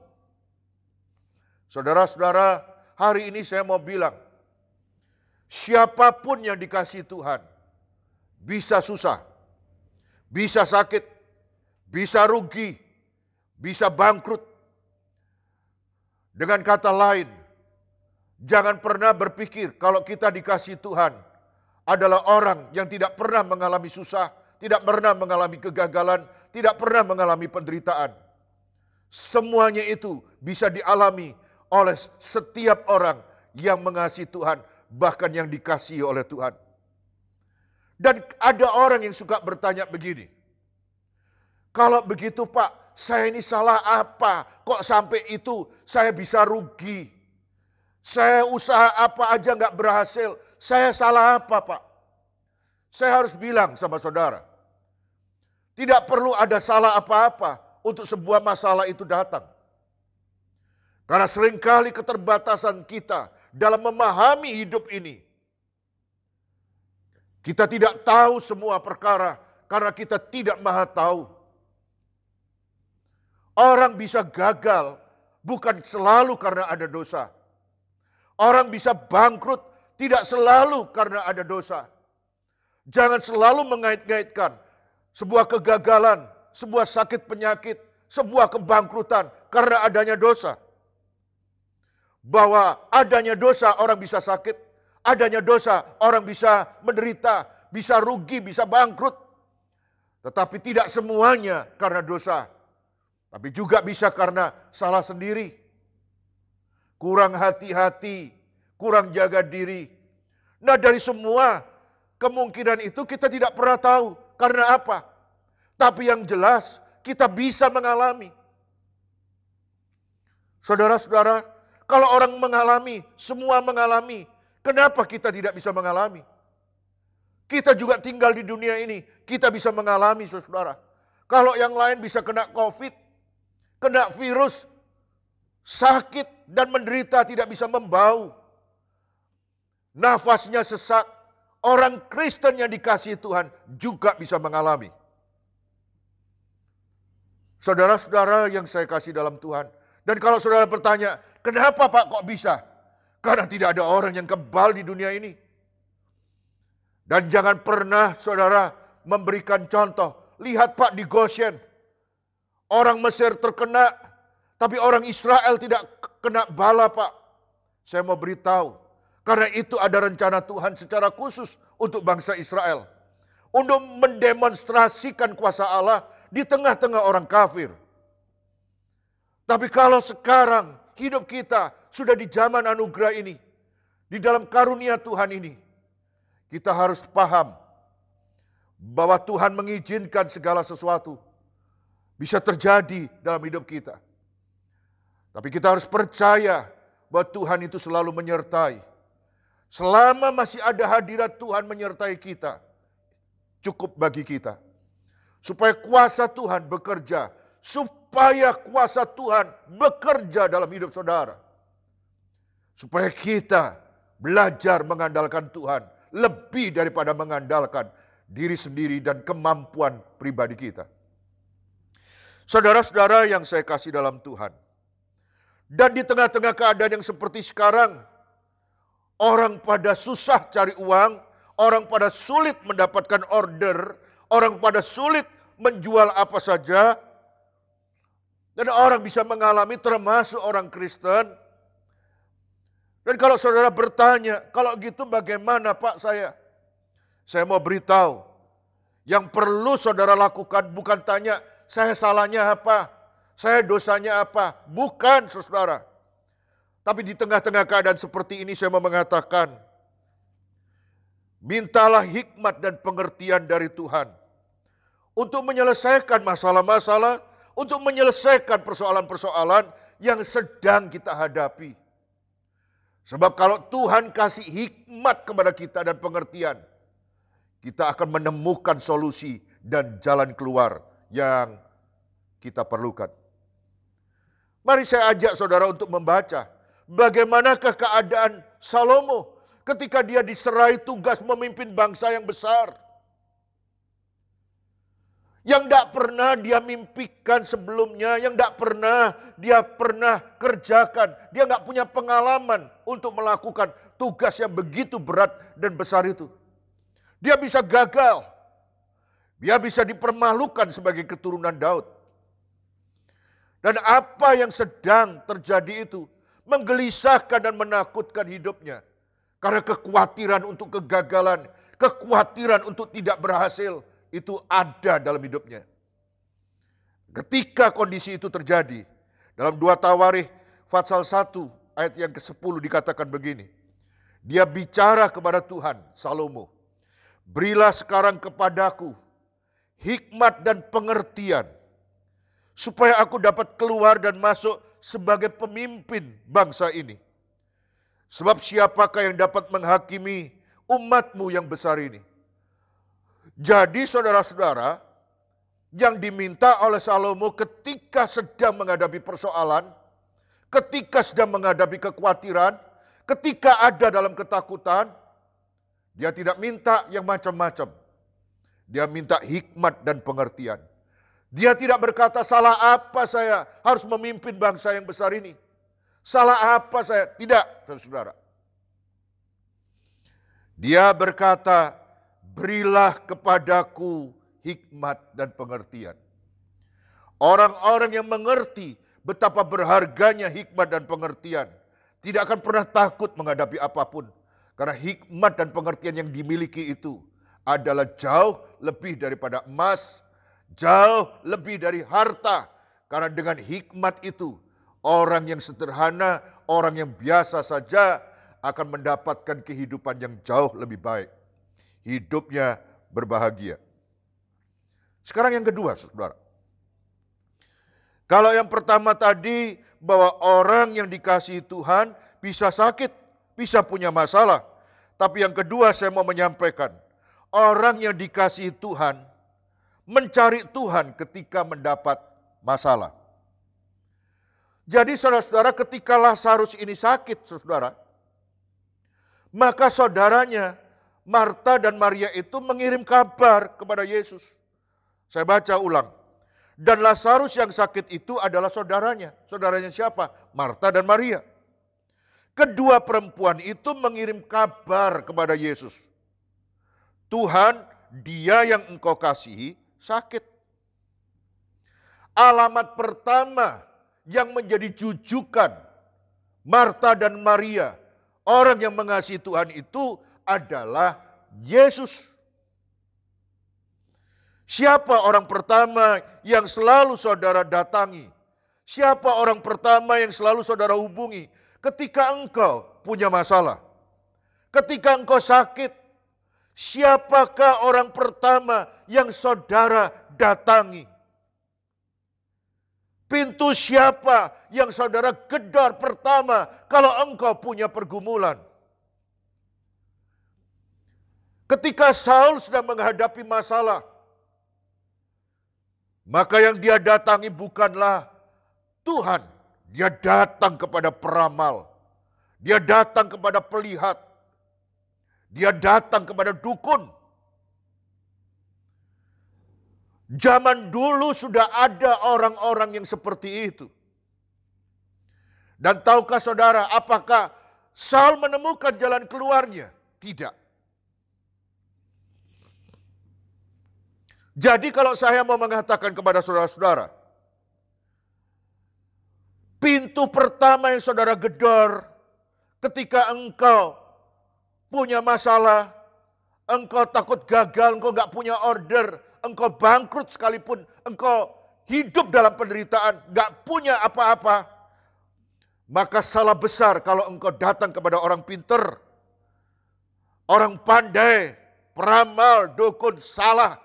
Saudara-saudara, hari ini saya mau bilang, siapapun yang dikasihi Tuhan, bisa susah, bisa sakit, bisa rugi, bisa bangkrut. Dengan kata lain, jangan pernah berpikir kalau kita dikasihi Tuhan, adalah orang yang tidak pernah mengalami susah, tidak pernah mengalami kegagalan, tidak pernah mengalami penderitaan. Semuanya itu bisa dialami oleh setiap orang yang mengasihi Tuhan, bahkan yang dikasihi oleh Tuhan. Dan ada orang yang suka bertanya begini, kalau begitu Pak, saya ini salah apa? Kok sampai itu saya bisa rugi? Saya usaha apa aja nggak berhasil. Saya salah apa Pak? Saya harus bilang sama saudara, tidak perlu ada salah apa-apa untuk sebuah masalah itu datang. Karena seringkali keterbatasan kita dalam memahami hidup ini. Kita tidak tahu semua perkara karena kita tidak maha tahu. Orang bisa gagal bukan selalu karena ada dosa. Orang bisa bangkrut tidak selalu karena ada dosa. Jangan selalu mengait-ngaitkan sebuah kegagalan, sebuah sakit penyakit, sebuah kebangkrutan karena adanya dosa. Bahwa adanya dosa orang bisa sakit, adanya dosa orang bisa menderita, bisa rugi, bisa bangkrut. Tetapi tidak semuanya karena dosa. Tapi juga bisa karena salah sendiri. Kurang hati-hati, kurang jaga diri. Nah dari semua kemungkinan itu kita tidak pernah tahu. Karena apa? Tapi yang jelas kita bisa mengalami. Saudara-saudara, kalau orang mengalami, semua mengalami. Kenapa kita tidak bisa mengalami? Kita juga tinggal di dunia ini, kita bisa mengalami saudara. Kalau yang lain bisa kena COVID, kena virus, sakit dan menderita tidak bisa membau. Nafasnya sesak. Orang Kristen yang dikasihi Tuhan juga bisa mengalami. Saudara-saudara yang saya kasih dalam Tuhan. Dan kalau saudara bertanya, kenapa Pak kok bisa? Karena tidak ada orang yang kebal di dunia ini. Dan jangan pernah saudara memberikan contoh. Lihat Pak di Goshen. Orang Mesir terkena, tapi orang Israel tidak kena bala Pak. Saya mau beritahu. Karena itu ada rencana Tuhan secara khusus untuk bangsa Israel. Untuk mendemonstrasikan kuasa Allah di tengah-tengah orang kafir. Tapi kalau sekarang hidup kita sudah di zaman anugerah ini. Di dalam karunia Tuhan ini. Kita harus paham bahwa Tuhan mengizinkan segala sesuatu bisa terjadi dalam hidup kita. Tapi kita harus percaya bahwa Tuhan itu selalu menyertai. Selama masih ada hadirat Tuhan menyertai kita, cukup bagi kita. Supaya kuasa Tuhan bekerja, supaya kuasa Tuhan bekerja dalam hidup saudara. Supaya kita belajar mengandalkan Tuhan, lebih daripada mengandalkan diri sendiri dan kemampuan pribadi kita. Saudara-saudara yang saya kasih dalam Tuhan. Dan di tengah-tengah keadaan yang seperti sekarang, orang pada susah cari uang, orang pada sulit mendapatkan order, orang pada sulit menjual apa saja. Dan orang bisa mengalami termasuk orang Kristen. Dan kalau saudara bertanya, kalau gitu bagaimana Pak saya? Saya mau beritahu, yang perlu saudara lakukan bukan tanya, saya salahnya apa? Saya dosanya apa? Bukan saudara. Tapi di tengah-tengah keadaan seperti ini saya mau mengatakan, mintalah hikmat dan pengertian dari Tuhan. Untuk menyelesaikan masalah-masalah, untuk menyelesaikan persoalan-persoalan yang sedang kita hadapi. Sebab kalau Tuhan kasih hikmat kepada kita dan pengertian, kita akan menemukan solusi dan jalan keluar yang kita perlukan. Mari saya ajak saudara untuk membaca bagaimanakah keadaan Salomo ketika dia diserai tugas memimpin bangsa yang besar. Yang tidak pernah dia mimpikan sebelumnya, yang tidak pernah dia kerjakan. Dia nggak punya pengalaman untuk melakukan tugas yang begitu berat dan besar itu. Dia bisa gagal. Dia bisa dipermalukan sebagai keturunan Daud. Dan apa yang sedang terjadi itu menggelisahkan dan menakutkan hidupnya. Karena kekhawatiran untuk kegagalan, kekhawatiran untuk tidak berhasil itu ada dalam hidupnya. Ketika kondisi itu terjadi, dalam 2 Tawarikh pasal 1 ayat yang ke-10 dikatakan begini. Dia bicara kepada Tuhan, Salomo, berilah sekarang kepadaku hikmat dan pengertian, supaya aku dapat keluar dan masuk sebagai pemimpin bangsa ini. Sebab siapakah yang dapat menghakimi umatmu yang besar ini? Jadi saudara-saudara, yang diminta oleh Salomo ketika sedang menghadapi persoalan, ketika sedang menghadapi kekhawatiran, ketika ada dalam ketakutan, dia tidak minta yang macam-macam. Dia minta hikmat dan pengertian. Dia tidak berkata, salah apa saya harus memimpin bangsa yang besar ini? Salah apa saya? Tidak, saudara. Dia berkata, berilah kepadaku hikmat dan pengertian. Orang-orang yang mengerti betapa berharganya hikmat dan pengertian tidak akan pernah takut menghadapi apapun. Karena hikmat dan pengertian yang dimiliki itu adalah jauh lebih daripada emas, jauh lebih dari harta. Karena dengan hikmat itu, orang yang sederhana, orang yang biasa saja akan mendapatkan kehidupan yang jauh lebih baik. Hidupnya berbahagia. Sekarang yang kedua, saudara. Kalau yang pertama tadi, bahwa orang yang dikasihi Tuhan bisa sakit, bisa punya masalah. Tapi yang kedua saya mau menyampaikan, orang yang dikasihi Tuhan mencari Tuhan ketika mendapat masalah. Jadi saudara-saudara, ketika Lazarus ini sakit, saudara, maka saudaranya Marta dan Maria itu mengirim kabar kepada Yesus. Saya baca ulang. Dan Lazarus yang sakit itu adalah saudaranya. Saudaranya siapa? Marta dan Maria. Kedua perempuan itu mengirim kabar kepada Yesus. Tuhan, dia yang engkau kasihi sakit. Alamat pertama yang menjadi jujukan Marta dan Maria, orang yang mengasihi Tuhan itu adalah Yesus. Siapa orang pertama yang selalu saudara datangi? Siapa orang pertama yang selalu saudara hubungi ketika engkau punya masalah? Ketika engkau sakit, siapakah orang pertama yang saudara datangi? Pintu siapa yang saudara gedor pertama kalau engkau punya pergumulan? Ketika Saul sedang menghadapi masalah, maka yang dia datangi bukanlah Tuhan. Dia datang kepada peramal. Dia datang kepada pelihat. Dia datang kepada dukun. Zaman dulu sudah ada orang-orang yang seperti itu. Dan tahukah saudara, apakah Saul menemukan jalan keluarnya? Tidak. Jadi kalau saya mau mengatakan kepada saudara-saudara, pintu pertama yang saudara gedor ketika engkau punya masalah, engkau takut gagal, engkau gak punya order, engkau bangkrut sekalipun, engkau hidup dalam penderitaan, gak punya apa-apa, maka salah besar kalau engkau datang kepada orang pinter, orang pandai, peramal, dukun, salah.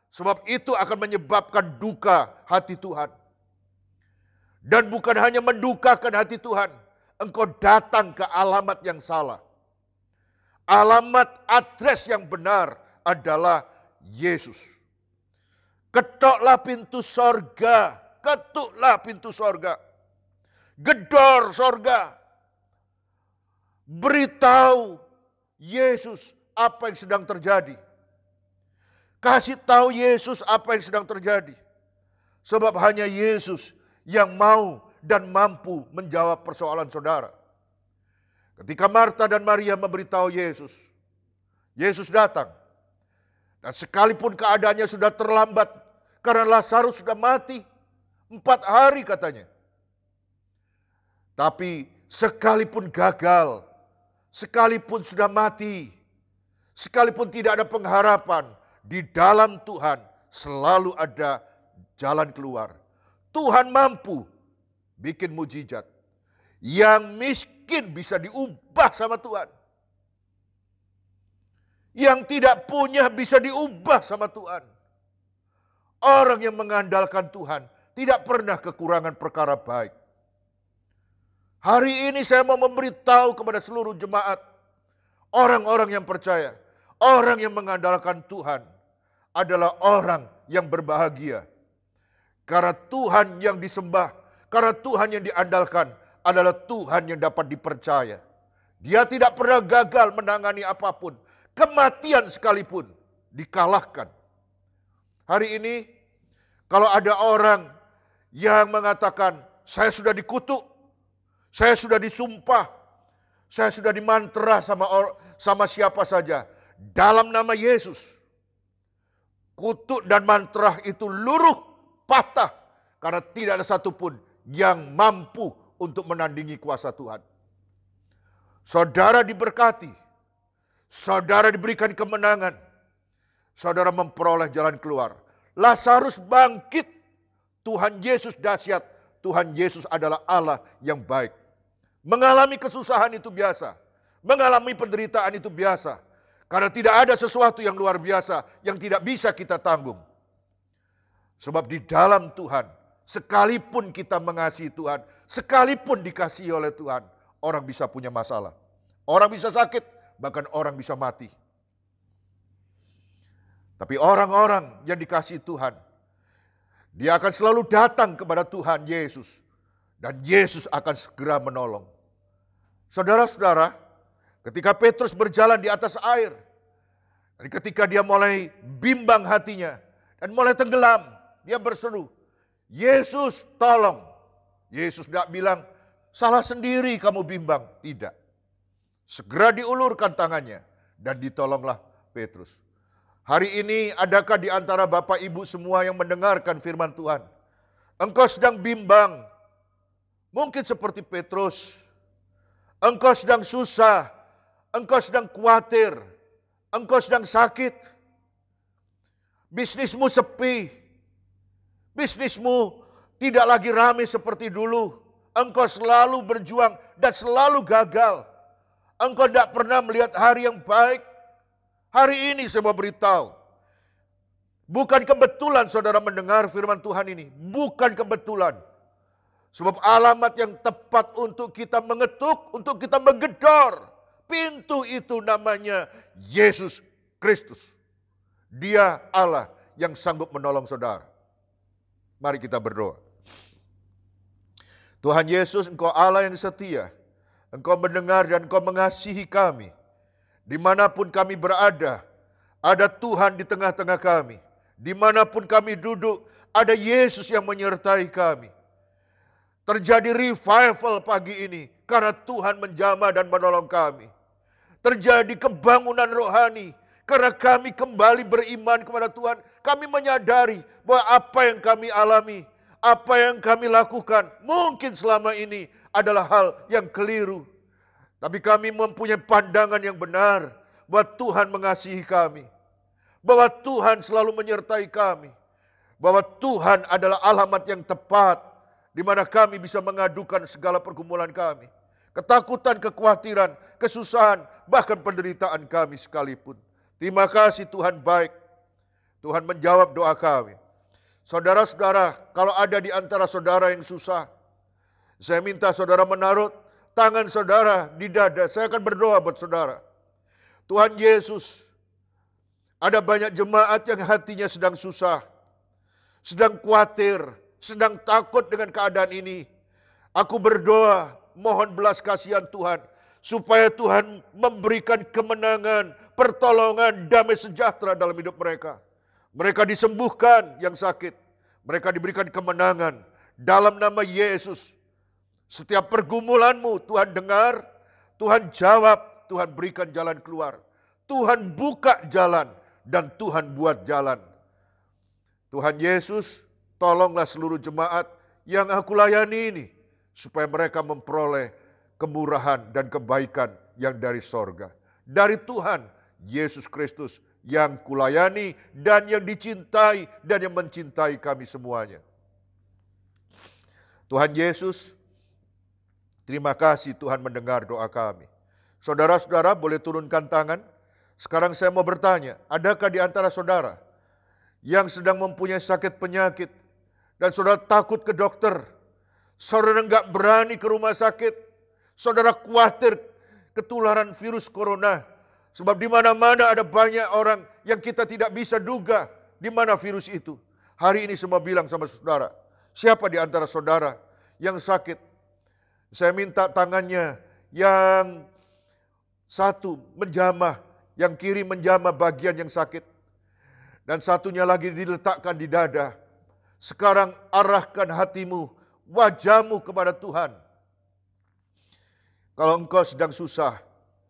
Sebab itu akan menyebabkan duka hati Tuhan. Dan bukan hanya mendukakan hati Tuhan, engkau datang ke alamat yang salah. Alamat adres yang benar adalah Yesus. Ketoklah pintu sorga, ketuklah pintu sorga. Gedor sorga. Beritahu Yesus apa yang sedang terjadi. Kasih tahu Yesus apa yang sedang terjadi. Sebab hanya Yesus yang mau dan mampu menjawab persoalan saudara. Ketika Marta dan Maria memberitahu Yesus, Yesus datang. Dan sekalipun keadaannya sudah terlambat, karena Lazarus sudah mati 4 hari katanya. Tapi sekalipun gagal, sekalipun sudah mati, sekalipun tidak ada pengharapan, di dalam Tuhan selalu ada jalan keluar. Tuhan mampu bikin mujizat. Yang miskin bisa diubah sama Tuhan. Yang tidak punya bisa diubah sama Tuhan. Orang yang mengandalkan Tuhan tidak pernah kekurangan perkara baik. Hari ini saya mau memberitahu kepada seluruh jemaat, orang-orang yang percaya, orang yang mengandalkan Tuhan adalah orang yang berbahagia. Karena Tuhan yang disembah, karena Tuhan yang diandalkan adalah Tuhan yang dapat dipercaya. Dia tidak pernah gagal menangani apapun, kematian sekalipun dikalahkan. Hari ini kalau ada orang yang mengatakan, saya sudah dikutuk, saya sudah disumpah, saya sudah dimantra sama siapa saja. Dalam nama Yesus, kutuk dan mantra itu luruh, patah. Karena tidak ada satupun yang mampu untuk menandingi kuasa Tuhan. Saudara diberkati, saudara diberikan kemenangan, saudara memperoleh jalan keluar. Lazarus bangkit, Tuhan Yesus dahsyat, Tuhan Yesus adalah Allah yang baik. Mengalami kesusahan itu biasa. Mengalami penderitaan itu biasa. Karena tidak ada sesuatu yang luar biasa yang tidak bisa kita tanggung. Sebab di dalam Tuhan, sekalipun kita mengasihi Tuhan, sekalipun dikasihi oleh Tuhan, orang bisa punya masalah. Orang bisa sakit, bahkan orang bisa mati. Tapi orang-orang yang dikasihi Tuhan, dia akan selalu datang kepada Tuhan Yesus. Dan Yesus akan segera menolong. Saudara-saudara, ketika Petrus berjalan di atas air, dan ketika dia mulai bimbang hatinya, dan mulai tenggelam, dia berseru, Yesus tolong. Yesus tidak bilang, salah sendiri kamu bimbang. Tidak. Segera diulurkan tangannya, dan ditolonglah Petrus. Hari ini adakah di antara Bapak Ibu semua yang mendengarkan firman Tuhan? Engkau sedang bimbang, mungkin seperti Petrus. Engkau sedang susah, engkau sedang khawatir, engkau sedang sakit. Bisnismu sepi, bisnismu tidak lagi ramai seperti dulu. Engkau selalu berjuang dan selalu gagal. Engkau tidak pernah melihat hari yang baik. Hari ini saya mau beritahu, bukan kebetulan saudara mendengar firman Tuhan ini. Bukan kebetulan. Sebab alamat yang tepat untuk kita mengetuk, untuk kita menggedor. Pintu itu namanya Yesus Kristus. Dia Allah yang sanggup menolong saudara. Mari kita berdoa. Tuhan Yesus, Engkau Allah yang setia. Engkau mendengar dan Engkau mengasihi kami. Dimanapun kami berada, ada Tuhan di tengah-tengah kami. Dimanapun kami duduk, ada Yesus yang menyertai kami. Terjadi revival pagi ini karena Tuhan menjamah dan menolong kami. Terjadi kebangunan rohani karena kami kembali beriman kepada Tuhan. Kami menyadari bahwa apa yang kami alami, apa yang kami lakukan mungkin selama ini adalah hal yang keliru. Tapi kami mempunyai pandangan yang benar bahwa Tuhan mengasihi kami. Bahwa Tuhan selalu menyertai kami. Bahwa Tuhan adalah alamat yang tepat di mana kami bisa mengadukan segala pergumulan kami. Ketakutan, kekhawatiran, kesusahan, bahkan penderitaan kami sekalipun. Terima kasih Tuhan baik. Tuhan menjawab doa kami. Saudara-saudara, kalau ada di antara saudara yang susah, saya minta saudara menaruh tangan saudara di dada. Saya akan berdoa buat saudara. Tuhan Yesus, ada banyak jemaat yang hatinya sedang susah, sedang khawatir, sedang takut dengan keadaan ini. Aku berdoa, mohon belas kasihan Tuhan, supaya Tuhan memberikan kemenangan, pertolongan, damai sejahtera dalam hidup mereka. Mereka disembuhkan yang sakit, mereka diberikan kemenangan dalam nama Yesus. Setiap pergumulanmu Tuhan dengar, Tuhan jawab, Tuhan berikan jalan keluar. Tuhan buka jalan dan Tuhan buat jalan. Tuhan Yesus, tolonglah seluruh jemaat yang aku layani ini, supaya mereka memperoleh kemurahan dan kebaikan yang dari sorga. Dari Tuhan Yesus Kristus yang kulayani dan yang dicintai dan yang mencintai kami semuanya. Tuhan Yesus, terima kasih Tuhan mendengar doa kami. Saudara-saudara boleh turunkan tangan. Sekarang saya mau bertanya, adakah di antara saudara yang sedang mempunyai sakit penyakit dan saudara takut ke dokter, saudara enggak berani ke rumah sakit, saudara khawatir ketularan virus corona, sebab di mana-mana ada banyak orang yang kita tidak bisa duga di mana virus itu. Hari ini semua bilang sama saudara, siapa di antara saudara yang sakit? Saya minta tangannya yang satu menjamah, yang kiri menjamah bagian yang sakit, dan satunya lagi diletakkan di dada. Sekarang arahkan hatimu, wajahmu kepada Tuhan. Kalau engkau sedang susah,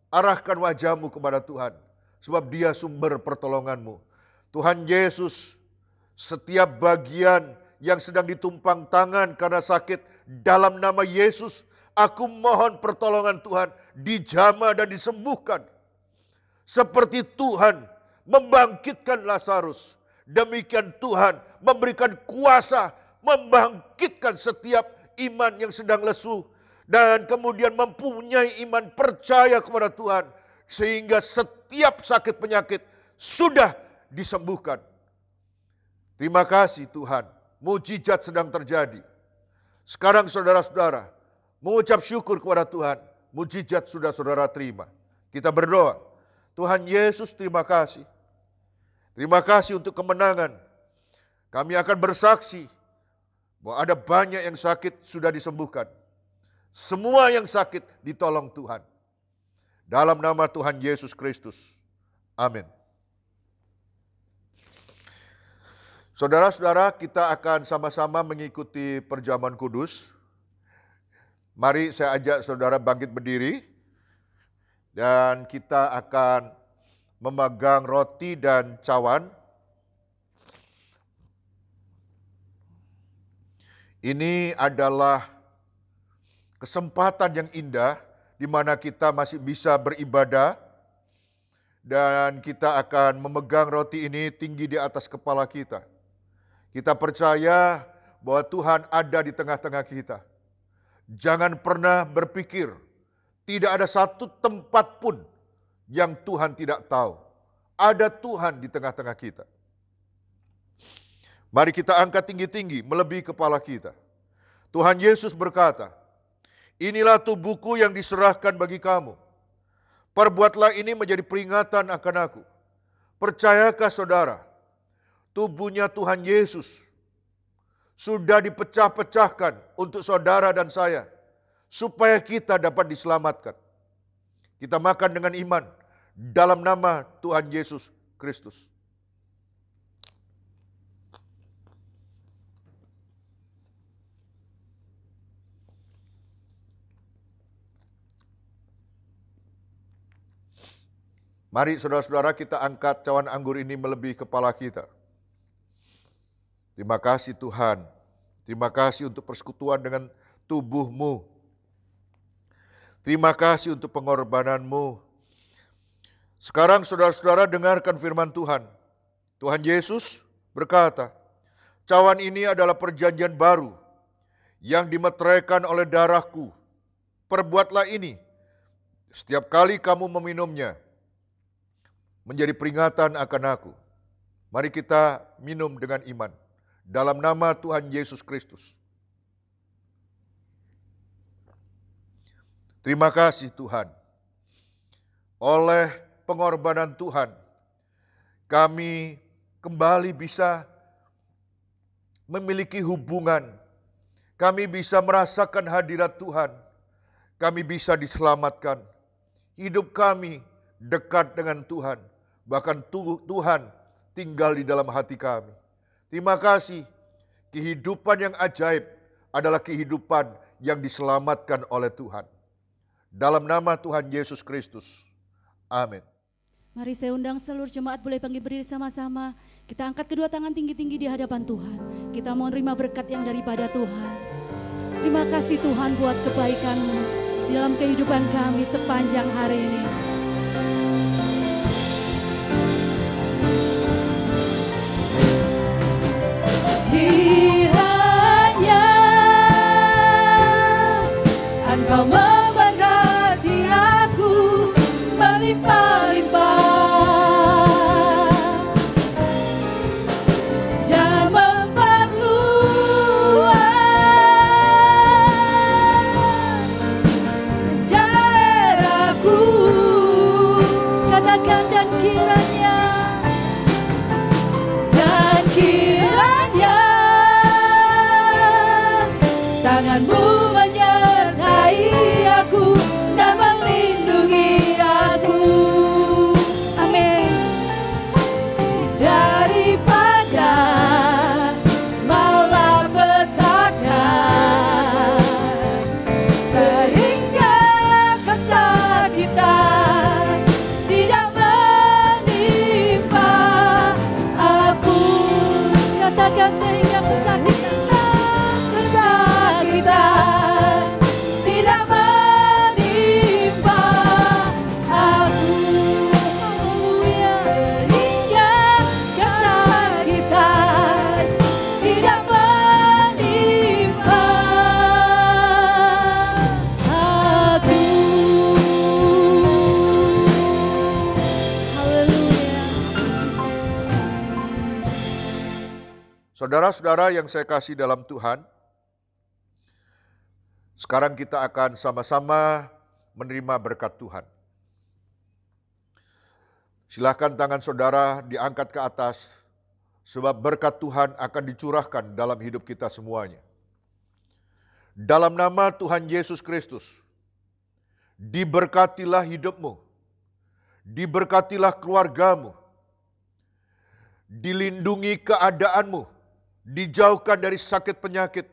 arahkan wajahmu kepada Tuhan, sebab Dia sumber pertolonganmu. Tuhan Yesus, setiap bagian yang sedang ditumpang tangan karena sakit, dalam nama Yesus, aku mohon pertolongan Tuhan, dijamah dan disembuhkan. Seperti Tuhan membangkitkan Lazarus, demikian Tuhan memberikan kuasa, membangkitkan setiap iman yang sedang lesu, dan kemudian mempunyai iman percaya kepada Tuhan, sehingga setiap sakit penyakit sudah disembuhkan. Terima kasih Tuhan, mujizat sedang terjadi. Sekarang saudara-saudara mengucap syukur kepada Tuhan, mujizat sudah saudara terima. Kita berdoa, Tuhan Yesus terima kasih. Terima kasih untuk kemenangan. Kami akan bersaksi bahwa ada banyak yang sakit sudah disembuhkan. Semua yang sakit ditolong Tuhan. Dalam nama Tuhan Yesus Kristus. Amin. Saudara-saudara, kita akan sama-sama mengikuti perjamuan kudus. Mari saya ajak saudara bangkit berdiri. Dan kita akan memegang roti dan cawan. Ini adalah kesempatan yang indah di mana kita masih bisa beribadah dan kita akan memegang roti ini tinggi di atas kepala kita. Kita percaya bahwa Tuhan ada di tengah-tengah kita. Jangan pernah berpikir tidak ada satu tempat pun yang Tuhan tidak tahu. Ada Tuhan di tengah-tengah kita. Mari kita angkat tinggi-tinggi melebihi kepala kita. Tuhan Yesus berkata, inilah tubuhku yang diserahkan bagi kamu. Perbuatlah ini menjadi peringatan akan aku. Percayakah saudara, tubuhnya Tuhan Yesus sudah dipecah-pecahkan untuk saudara dan saya, supaya kita dapat diselamatkan. Kita makan dengan iman dalam nama Tuhan Yesus Kristus. Mari saudara-saudara kita angkat cawan anggur ini melebihi kepala kita. Terima kasih Tuhan. Terima kasih untuk persekutuan dengan tubuh-Mu. Terima kasih untuk pengorbananmu. Sekarang saudara-saudara dengarkan firman Tuhan. Tuhan Yesus berkata, cawan ini adalah perjanjian baru yang dimeteraikan oleh darahku. Perbuatlah ini setiap kali kamu meminumnya, menjadi peringatan akan aku. Mari kita minum dengan iman. Dalam nama Tuhan Yesus Kristus. Terima kasih Tuhan. Oleh pengorbanan Tuhan, kami kembali bisa memiliki hubungan. Kami bisa merasakan hadirat Tuhan. Kami bisa diselamatkan. Hidup kami dekat dengan Tuhan. Bahkan Tuhan tinggal di dalam hati kami. Terima kasih. Kehidupan yang ajaib adalah kehidupan yang diselamatkan oleh Tuhan. Dalam nama Tuhan Yesus Kristus. Amin.
Mari saya undang seluruh jemaat boleh bangkit berdiri sama-sama. Kita angkat kedua tangan tinggi-tinggi di hadapan Tuhan. Kita mau menerima berkat yang daripada Tuhan. Terima kasih Tuhan buat kebaikan-Mu dalam kehidupan kami sepanjang hari ini. Katakan dan kiranya
tanganmu menyertai aku dan melindungi aku.
amin.
Daripada malapetaka, sehingga kesakitan tidak menimpa aku.
Katakan sehingga kesakitan
tidak menimpa aku.
Haleluya.
Sehingga kesakitan tidak menimpa aku.
Haleluya.
Saudara-saudara yang saya kasih dalam Tuhan, sekarang kita akan sama-sama menerima berkat Tuhan. Silakan tangan saudara diangkat ke atas, sebab berkat Tuhan akan dicurahkan dalam hidup kita semuanya. Dalam nama Tuhan Yesus Kristus, diberkatilah hidupmu, diberkatilah keluargamu, dilindungi keadaanmu, dijauhkan dari sakit penyakit,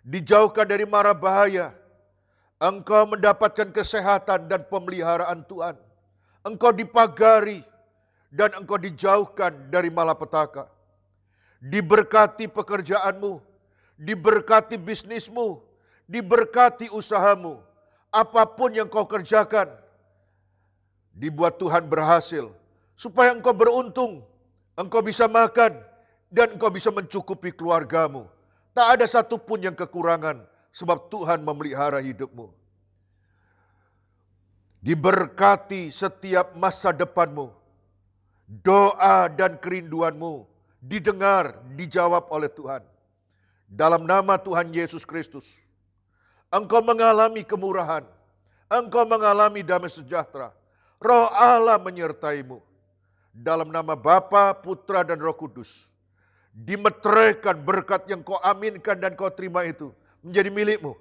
dijauhkan dari mara bahaya. Engkau mendapatkan kesehatan dan pemeliharaan Tuhan. Engkau dipagari dan engkau dijauhkan dari malapetaka. Diberkati pekerjaanmu, diberkati bisnismu, diberkati usahamu. Apapun yang kau kerjakan, dibuat Tuhan berhasil. Supaya engkau beruntung, engkau bisa makan, dan engkau bisa mencukupi keluargamu. Tak ada satupun yang kekurangan, sebab Tuhan memelihara hidupmu. Diberkati setiap masa depanmu. Doa dan kerinduanmu didengar, dijawab oleh Tuhan. Dalam nama Tuhan Yesus Kristus, engkau mengalami kemurahan, engkau mengalami damai sejahtera. Roh Allah menyertaimu. Dalam nama Bapa, Putra, dan Roh Kudus, dimeteraikan berkat yang kau aminkan dan kau terima itu menjadi milikmu.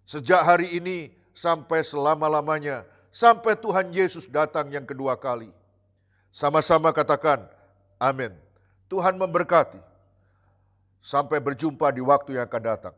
Sejak hari ini sampai selama-lamanya, sampai Tuhan Yesus datang yang kedua kali. Sama-sama katakan, amin. Tuhan memberkati. Sampai berjumpa di waktu yang akan datang.